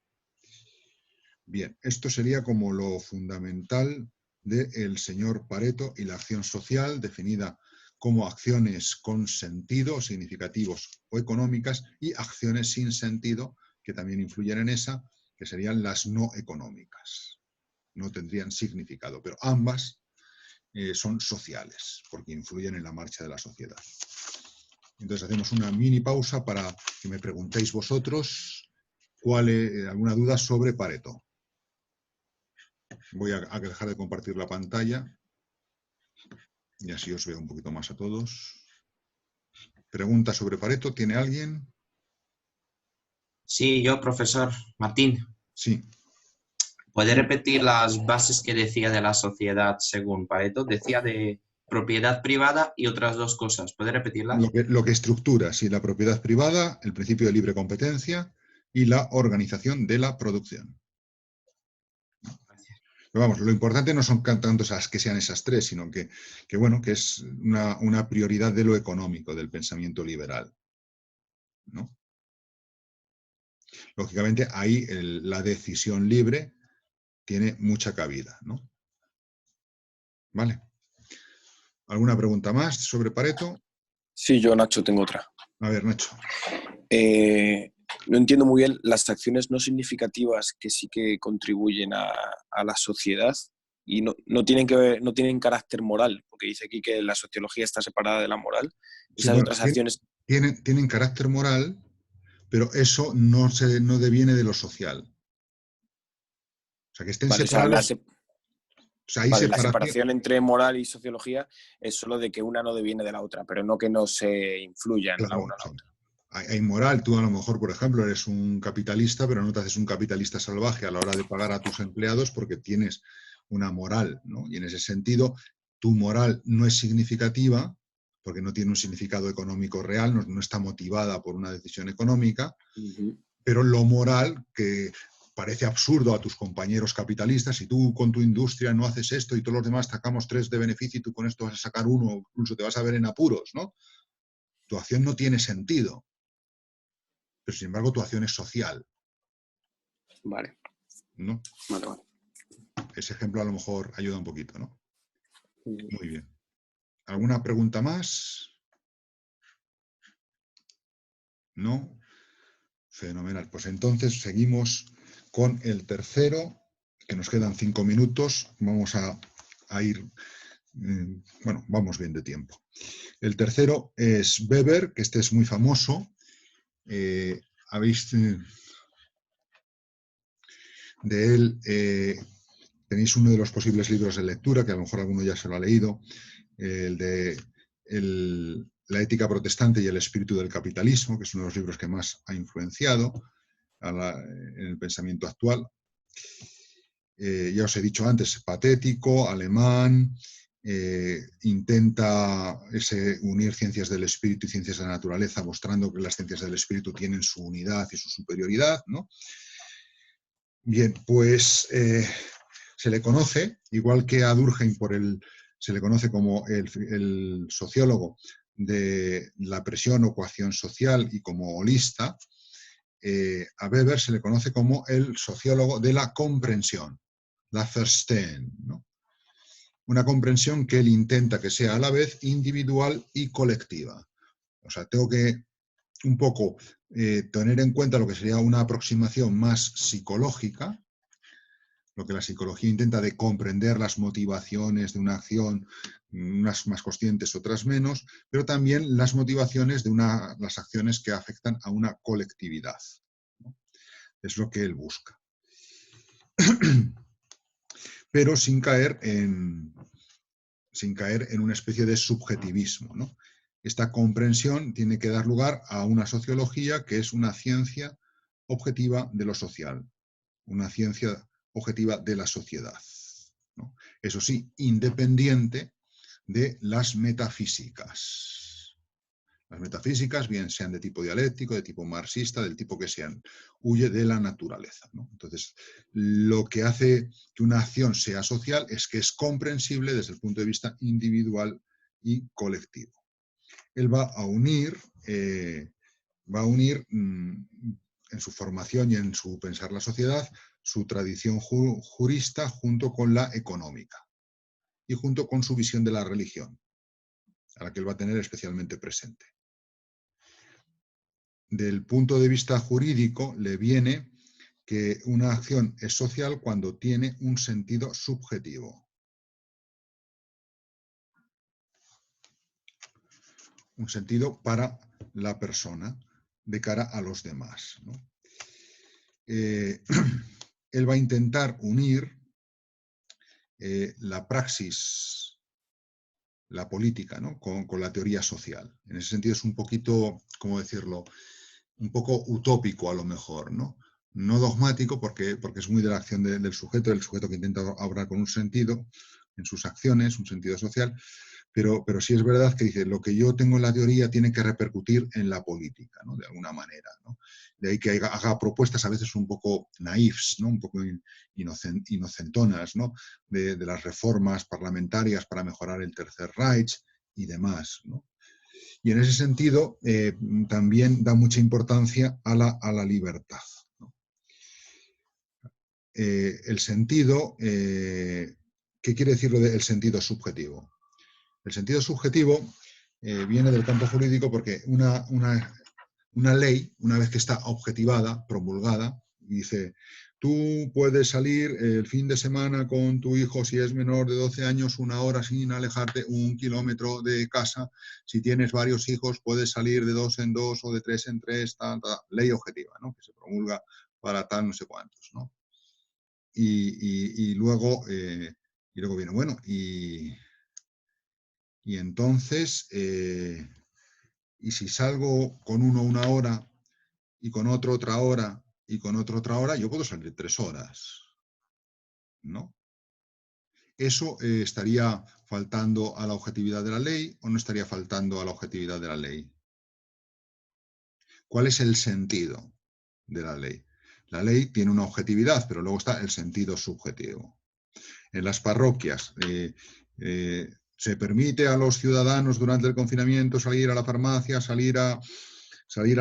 Bien, esto sería como lo fundamental del señor Pareto y la acción social, definida como acciones con sentido, significativos o económicas, y acciones sin sentido, que también influyen en esa, que serían las no económicas. No tendrían significado, pero ambas son sociales, porque influyen en la marcha de la sociedad. Entonces hacemos una mini pausa para que me preguntéis vosotros alguna duda sobre Pareto. Voy a dejar de compartir la pantalla y así os veo un poquito más a todos. ¿Pregunta sobre Pareto? ¿Tiene alguien? Sí, yo, profesor Martín. Sí. ¿Puede repetir las bases que decía de la sociedad según Pareto? Decía de propiedad privada y otras dos cosas. ¿Puede repetirlas? Lo que estructura, sí, la propiedad privada, el principio de libre competencia y la organización de la producción. Pero vamos, lo importante no son tanto que sean esas tres, sino que bueno, que es una prioridad de lo económico, del pensamiento liberal, ¿no? Lógicamente, ahí la decisión libre tiene mucha cabida, ¿no? ¿Vale? ¿Alguna pregunta más sobre Pareto? Sí, yo, Nacho, tengo otra. A ver, Nacho. No entiendo muy bien las acciones no significativas que sí que contribuyen a la sociedad y no tienen carácter moral, porque dice aquí que la sociología está separada de la moral. Esas otras acciones tienen carácter moral, pero eso no deviene de lo social. O sea, que estén separados. La separación entre moral y sociología es solo de que una no deviene de la otra, pero no que no se influyan la una a la otra. Hay moral. Tú a lo mejor, por ejemplo, eres un capitalista, pero no te haces un capitalista salvaje a la hora de pagar a tus empleados porque tienes una moral, ¿no? Y en ese sentido, tu moral no es significativa porque no tiene un significado económico real, no está motivada por una decisión económica, pero lo moral, que parece absurdo a tus compañeros capitalistas, si tú con tu industria no haces esto y todos los demás sacamos 3 de beneficio y tú con esto vas a sacar 1, incluso te vas a ver en apuros, ¿no? Tu acción no tiene sentido. Pero sin embargo tu acción es social. Vale. ¿No? Vale. Ese ejemplo a lo mejor ayuda un poquito, ¿no? Muy bien. ¿Alguna pregunta más? ¿No? Fenomenal. Pues entonces seguimos con el tercero, que nos quedan 5 minutos. Vamos a ir, bueno, vamos bien de tiempo. El tercero es Weber, que este es muy famoso. De él tenéis uno de los posibles libros de lectura, que a lo mejor alguno ya se lo ha leído, el de La ética protestante y el espíritu del capitalismo, que es uno de los libros que más ha influenciado en el pensamiento actual. Ya os he dicho antes, patético, alemán, intenta unir ciencias del espíritu y ciencias de la naturaleza, mostrando que las ciencias del espíritu tienen su unidad y su superioridad, ¿no? Bien, pues se le conoce, igual que a Durkheim se le conoce como el sociólogo de la presión o coacción social y como holista, a Weber se le conoce como el sociólogo de la comprensión, la Verstehen, ¿no? Una comprensión que él intenta que sea a la vez individual y colectiva. O sea, tengo que un poco tener en cuenta lo que sería una aproximación más psicológica, lo que la psicología intenta de comprender las motivaciones de una acción, unas más conscientes, otras menos, pero también las motivaciones de las acciones que afectan a una colectividad, ¿no? Es lo que él busca. Pero sin caer en una especie de subjetivismo, ¿no? Esta comprensión tiene que dar lugar a una sociología que es una ciencia objetiva de lo social, una ciencia objetiva de la sociedad, ¿no? Eso sí, independiente de las metafísicas. Las metafísicas, bien sean de tipo dialéctico, de tipo marxista, del tipo que sean, huye de la naturaleza, ¿no? Entonces, lo que hace que una acción sea social es que es comprensible desde el punto de vista individual y colectivo. Él va a unir en su formación y en su pensar la sociedad, su tradición jurista junto con la económica y junto con su visión de la religión, a la que él va a tener especialmente presente. Del punto de vista jurídico le viene que una acción es social cuando tiene un sentido subjetivo. Un sentido para la persona de cara a los demás, ¿no? Él va a intentar unir la praxis, la política, ¿no? con la teoría social. En ese sentido es un poquito, ¿cómo decirlo?, un poco utópico a lo mejor, ¿no? No dogmático porque es muy de la acción del sujeto que intenta obrar con un sentido en sus acciones, un sentido social, pero sí es verdad que dice, lo que yo tengo en la teoría tiene que repercutir en la política, ¿no? De alguna manera, ¿no? De ahí que haga propuestas a veces un poco naifs, ¿no? Un poco inocentonas, ¿no? De las reformas parlamentarias para mejorar el Tercer Reich y demás, ¿no? Y en ese sentido también da mucha importancia a la libertad, ¿no? El sentido, ¿qué quiere decir lo del sentido subjetivo? El sentido subjetivo viene del campo jurídico porque una ley, una vez que está objetivada, promulgada, dice, tú puedes salir el fin de semana con tu hijo si es menor de 12 años 1 hora sin alejarte 1 kilómetro de casa. Si tienes varios hijos puedes salir de 2 en 2 o de 3 en 3, tal. Ley objetiva, ¿no? Que se promulga para tal no sé cuántos, ¿no? Y luego viene, bueno, y entonces, y si salgo con uno 1 hora y con otro otra hora y con otro otra hora, yo puedo salir 3 horas, ¿no? ¿Eso estaría faltando a la objetividad de la ley o no estaría faltando a la objetividad de la ley? ¿Cuál es el sentido de la ley? La ley tiene una objetividad, pero luego está el sentido subjetivo. En las parroquias se permite a los ciudadanos durante el confinamiento salir a la farmacia, salir a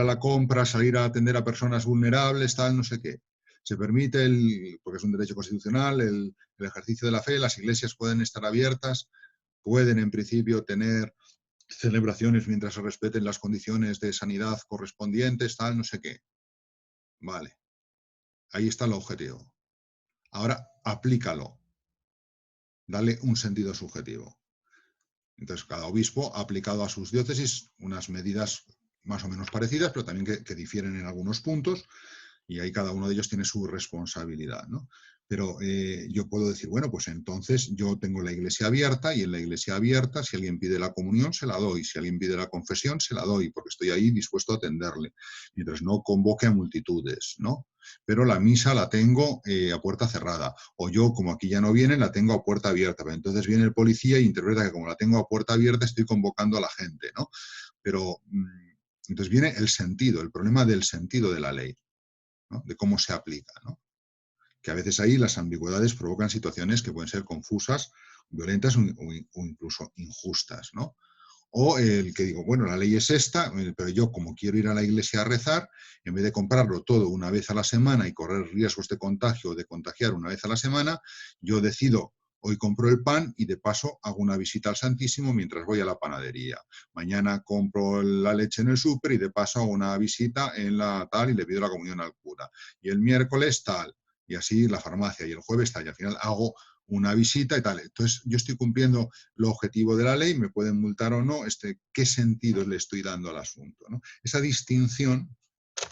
la compra, salir a atender a personas vulnerables, tal, no sé qué. Se permite, porque es un derecho constitucional, el ejercicio de la fe, las iglesias pueden estar abiertas, pueden en principio tener celebraciones mientras se respeten las condiciones de sanidad correspondientes, tal, no sé qué. Vale. Ahí está el objetivo. Ahora, aplícalo. Dale un sentido subjetivo. Entonces, cada obispo ha aplicado a sus diócesis unas medidas más o menos parecidas, pero también que difieren en algunos puntos, y ahí cada uno de ellos tiene su responsabilidad, ¿no? Pero yo puedo decir, bueno, pues entonces yo tengo la iglesia abierta, y en la iglesia abierta, si alguien pide la comunión, se la doy, si alguien pide la confesión, se la doy, porque estoy ahí dispuesto a atenderle, mientras no convoque a multitudes, ¿no? pero la misa la tengo a puerta cerrada. O yo, como aquí ya no vienen, la tengo a puerta abierta. Pero entonces viene el policía e interpreta que como la tengo a puerta abierta estoy convocando a la gente, ¿no? Pero entonces viene el sentido, el problema del sentido de la ley, ¿no? De cómo se aplica, ¿no? Que a veces ahí las ambigüedades provocan situaciones que pueden ser confusas, violentas o incluso injustas, ¿no? O el que digo, bueno, la ley es esta, pero yo como quiero ir a la iglesia a rezar, en vez de comprarlo todo una vez a la semana y correr riesgos de contagio o de contagiar una vez a la semana, yo decido, hoy compro el pan y de paso hago una visita al Santísimo mientras voy a la panadería. Mañana compro la leche en el súper y de paso hago una visita en la tal y le pido la comunión al cura. Y el miércoles tal, y así la farmacia, y el jueves tal, y al final hago una visita y tal. Entonces, yo estoy cumpliendo el objetivo de la ley, me pueden multar o no, ¿qué sentido le estoy dando al asunto, ¿no? Esa distinción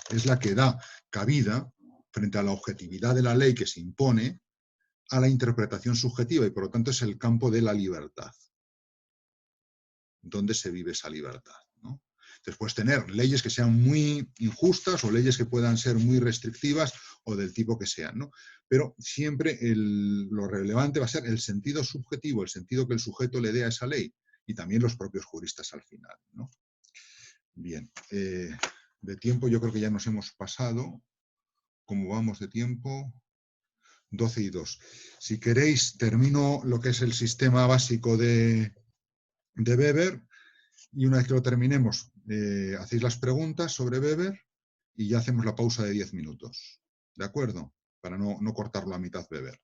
es la que da cabida frente a la objetividad de la ley que se impone a la interpretación subjetiva y por lo tanto es el campo de la libertad. ¿Dónde se vive esa libertad, ¿no? Entonces puedes tener leyes que sean muy injustas o leyes que puedan ser muy restrictivas o del tipo que sean, ¿no? Pero siempre lo relevante va a ser el sentido subjetivo, el sentido que el sujeto le dé a esa ley y también los propios juristas al final, ¿no? Bien, de tiempo yo creo que ya nos hemos pasado. ¿Cómo vamos de tiempo? 12 y 2. Si queréis, termino lo que es el sistema básico de Weber. Y una vez que lo terminemos, hacéis las preguntas sobre Weber y ya hacemos la pausa de 10 minutos. ¿De acuerdo? Para no cortarlo a mitad Weber.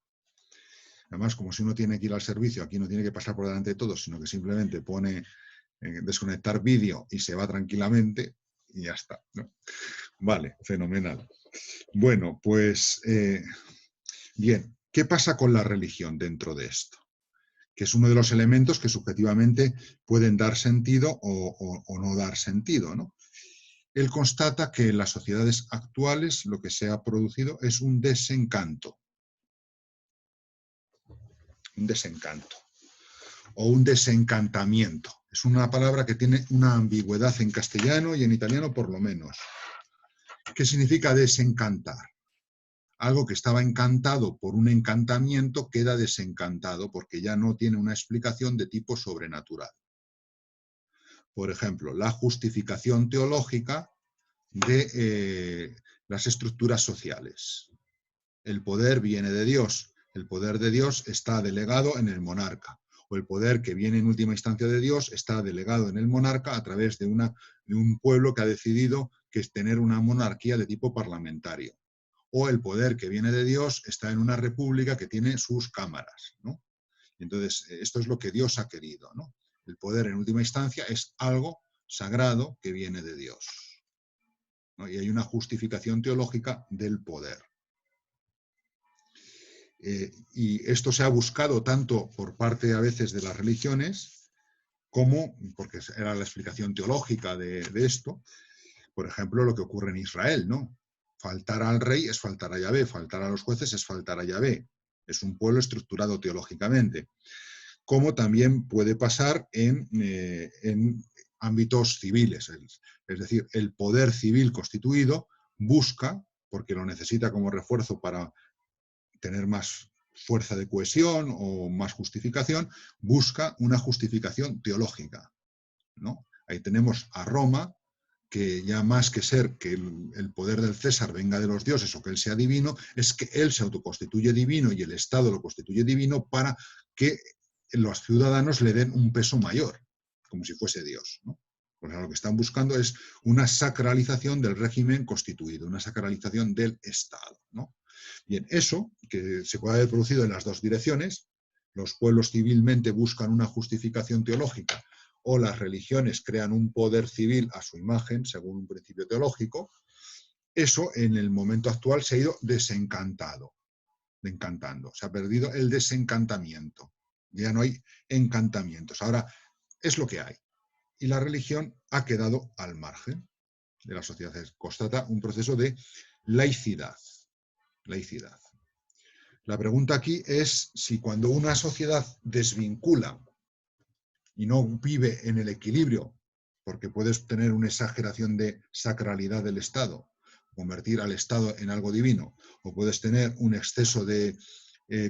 Además, como si uno tiene que ir al servicio, aquí no tiene que pasar por delante de todos, sino que simplemente pone desconectar vídeo y se va tranquilamente y ya está, ¿no? Vale, fenomenal. Bueno, pues bien, ¿qué pasa con la religión dentro de esto? Que es uno de los elementos que subjetivamente pueden dar sentido o no dar sentido, ¿no? Él constata que en las sociedades actuales lo que se ha producido es un desencanto. Un desencanto. O un desencantamiento. Es una palabra que tiene una ambigüedad en castellano y en italiano por lo menos. ¿Qué significa desencantar? Algo que estaba encantado por un encantamiento queda desencantado porque ya no tiene una explicación de tipo sobrenatural. Por ejemplo, la justificación teológica de las estructuras sociales. El poder viene de Dios. El poder de Dios está delegado en el monarca. O el poder que viene en última instancia de Dios está delegado en el monarca a través de un pueblo que ha decidido que es tener una monarquía de tipo parlamentario. O el poder que viene de Dios está en una república que tiene sus cámaras, ¿no? Entonces, esto es lo que Dios ha querido, ¿no? El poder, en última instancia, es algo sagrado que viene de Dios, ¿no? Y hay una justificación teológica del poder. Y esto se ha buscado tanto por parte, a veces, de las religiones, como, porque era la explicación teológica de esto, por ejemplo, lo que ocurre en Israel, ¿no? Faltar al rey es faltar a Yahvé, faltar a los jueces es faltar a Yahvé. Es un pueblo estructurado teológicamente. Como también puede pasar en ámbitos civiles. Es decir, el poder civil constituido busca, porque lo necesita como refuerzo para tener más fuerza de cohesión o más justificación, busca una justificación teológica, ¿no? Ahí tenemos a Roma, que ya más que ser que el poder del César venga de los dioses o que él sea divino, es que él se autoconstituye divino y el Estado lo constituye divino para que los ciudadanos le den un peso mayor, como si fuese Dios, ¿no? Pues lo que están buscando es una sacralización del régimen constituido, una sacralización del Estado, ¿no? Bien, eso, que se puede haber producido en las dos direcciones, los pueblos civilmente buscan una justificación teológica o las religiones crean un poder civil a su imagen, según un principio teológico, eso en el momento actual se ha ido desencantando. Se ha perdido el desencantamiento. Ya no hay encantamientos. Ahora es lo que hay. Y la religión ha quedado al margen de la sociedad. Constata un proceso de laicidad. Laicidad. La pregunta aquí es si cuando una sociedad desvincula y no vive en el equilibrio, porque puedes tener una exageración de sacralidad del Estado, convertir al Estado en algo divino, o puedes tener un exceso de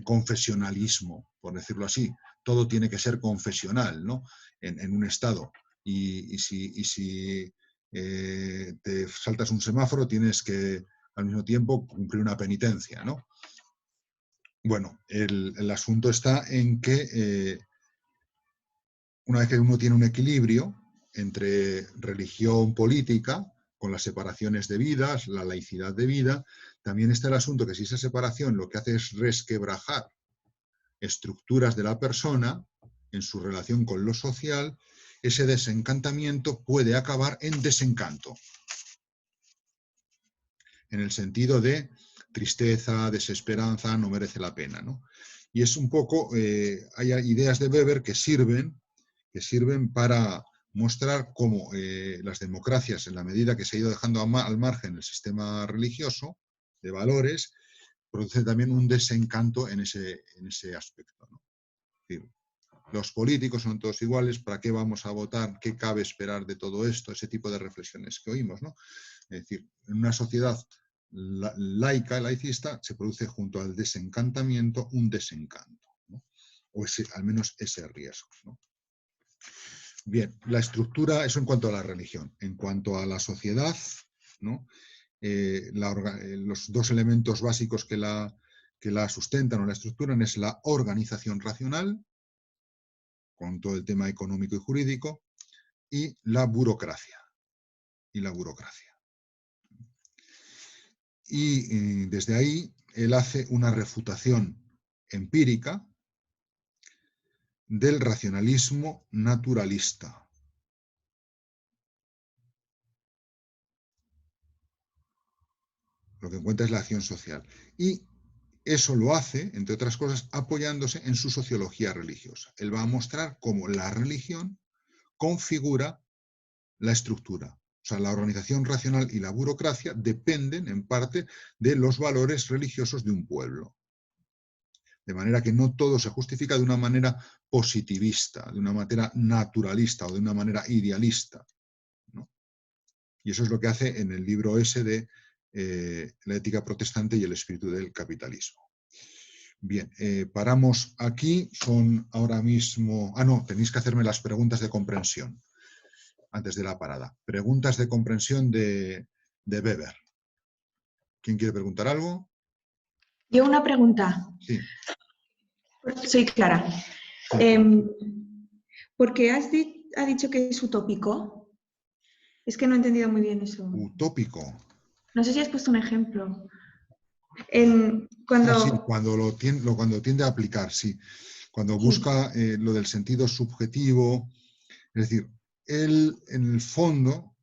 confesionalismo, por decirlo así. Todo tiene que ser confesional, ¿no? En un Estado. Y si te saltas un semáforo, tienes que al mismo tiempo cumplir una penitencia, ¿no? Bueno, el asunto está en que una vez que uno tiene un equilibrio entre religión política, con las separaciones debidas, la laicidad debida, también está el asunto que si esa separación lo que hace es resquebrajar estructuras de la persona en su relación con lo social, ese desencantamiento puede acabar en desencanto. En el sentido de tristeza, desesperanza, no merece la pena, ¿no? Y es un poco, hay ideas de Weber que sirven para mostrar cómo las democracias, en la medida que se ha ido dejando al margen el sistema religioso de valores, produce también un desencanto en ese aspecto, ¿no? Es decir, los políticos son todos iguales, ¿para qué vamos a votar? ¿Qué cabe esperar de todo esto? Ese tipo de reflexiones que oímos, ¿no? Es decir, en una sociedad laica, laicista, se produce junto al desencantamiento un desencanto, ¿no? O al menos ese riesgo, ¿no? Bien, la estructura, eso en cuanto a la religión. En cuanto a la sociedad, ¿no? Los dos elementos básicos que la sustentan o la estructuran es la organización racional, con todo el tema económico y jurídico, y la burocracia. Y desde ahí él hace una refutación empírica del racionalismo naturalista. Lo que encuentra es la acción social. Y eso lo hace, entre otras cosas, apoyándose en su sociología religiosa. Él va a mostrar cómo la religión configura la estructura. O sea, la organización racional y la burocracia dependen, en parte, de los valores religiosos de un pueblo. De manera que no todo se justifica de una manera positivista, de una manera naturalista o de una manera idealista, ¿no? Y eso es lo que hace en el libro ese de La ética protestante y el espíritu del capitalismo. Bien, paramos aquí. Son ahora mismo... Ah, no, tenéis que hacerme las preguntas de comprensión antes de la parada. Preguntas de comprensión de Weber. ¿Quién quiere preguntar algo? Yo una pregunta. Sí. Soy Clara. ¿Por qué ha dicho que es utópico? Es que no he entendido muy bien eso. Utópico. No sé si has puesto un ejemplo. Cuando tiende a aplicar, sí. Cuando busca lo del sentido subjetivo. Es decir, él en el fondo,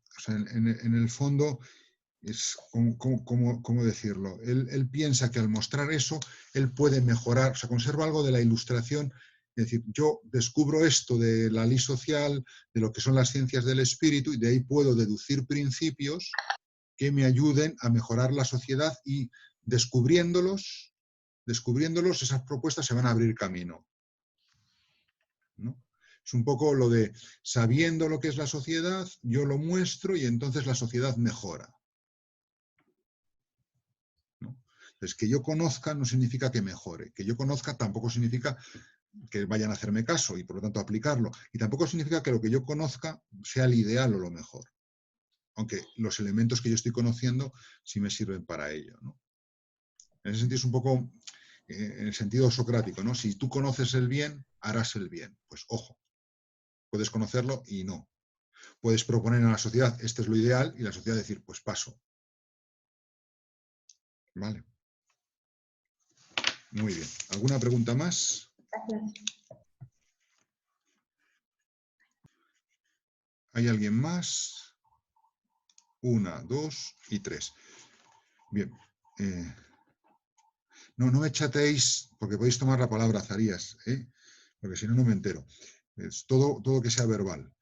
es, ¿cómo decirlo? Él piensa que al mostrar eso, él puede mejorar, o sea, conserva algo de la ilustración. Es decir, yo descubro esto de la ley social, de lo que son las ciencias del espíritu, y de ahí puedo deducir principios que me ayuden a mejorar la sociedad, y descubriéndolos, esas propuestas se van a abrir camino, ¿no? Es un poco lo de, sabiendo lo que es la sociedad, yo lo muestro y entonces la sociedad mejora, ¿no? Entonces, que yo conozca no significa que mejore. Que yo conozca tampoco significa que vayan a hacerme caso y por lo tanto aplicarlo. Y tampoco significa que lo que yo conozca sea el ideal o lo mejor. Aunque los elementos que yo estoy conociendo sí me sirven para ello, ¿no? En ese sentido es un poco en el sentido socrático, ¿no? Si tú conoces el bien, harás el bien. Pues ojo, puedes conocerlo y no. Puedes proponer a la sociedad, este es lo ideal, y la sociedad decir, pues paso. Vale. Muy bien. ¿Alguna pregunta más? Gracias. ¿Hay alguien más? 1, 2 y 3. Bien. No me chateéis, porque podéis tomar la palabra, Zarías, porque si no, no me entero. Es todo que sea verbal.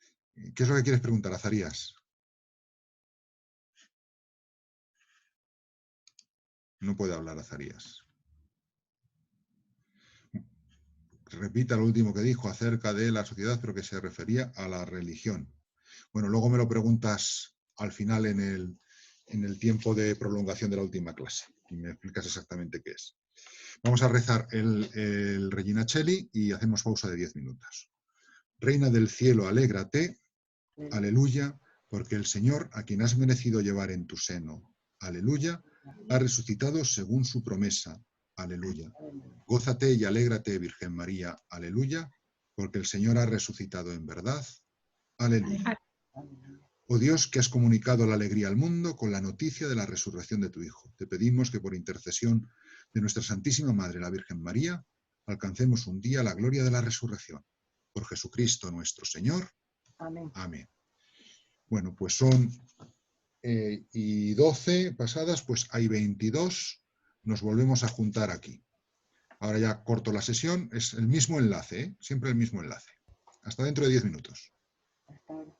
¿Qué es lo que quieres preguntar, Zarías? No puede hablar Zarías. Repita lo último que dijo acerca de la sociedad, pero que se refería a la religión. Bueno, luego me lo preguntas al final en en el tiempo de prolongación de la última clase y me explicas exactamente qué es. Vamos a rezar el Regina Coeli y hacemos pausa de 10 minutos. Reina del cielo, alégrate, aleluya, porque el Señor, a quien has merecido llevar en tu seno, aleluya, ha resucitado según su promesa, aleluya. Gózate y alégrate, Virgen María, aleluya, porque el Señor ha resucitado en verdad, aleluya. Oh Dios, que has comunicado la alegría al mundo con la noticia de la resurrección de tu Hijo, te pedimos que por intercesión de nuestra Santísima Madre, la Virgen María, alcancemos un día la gloria de la resurrección. Por Jesucristo nuestro Señor. Amén. Amén. Bueno, pues son y 12 pasadas, pues hay 22. Nos volvemos a juntar aquí. Ahora ya corto la sesión. Es el mismo enlace, ¿eh? Siempre el mismo enlace. Hasta dentro de 10 minutos. Hasta ahora.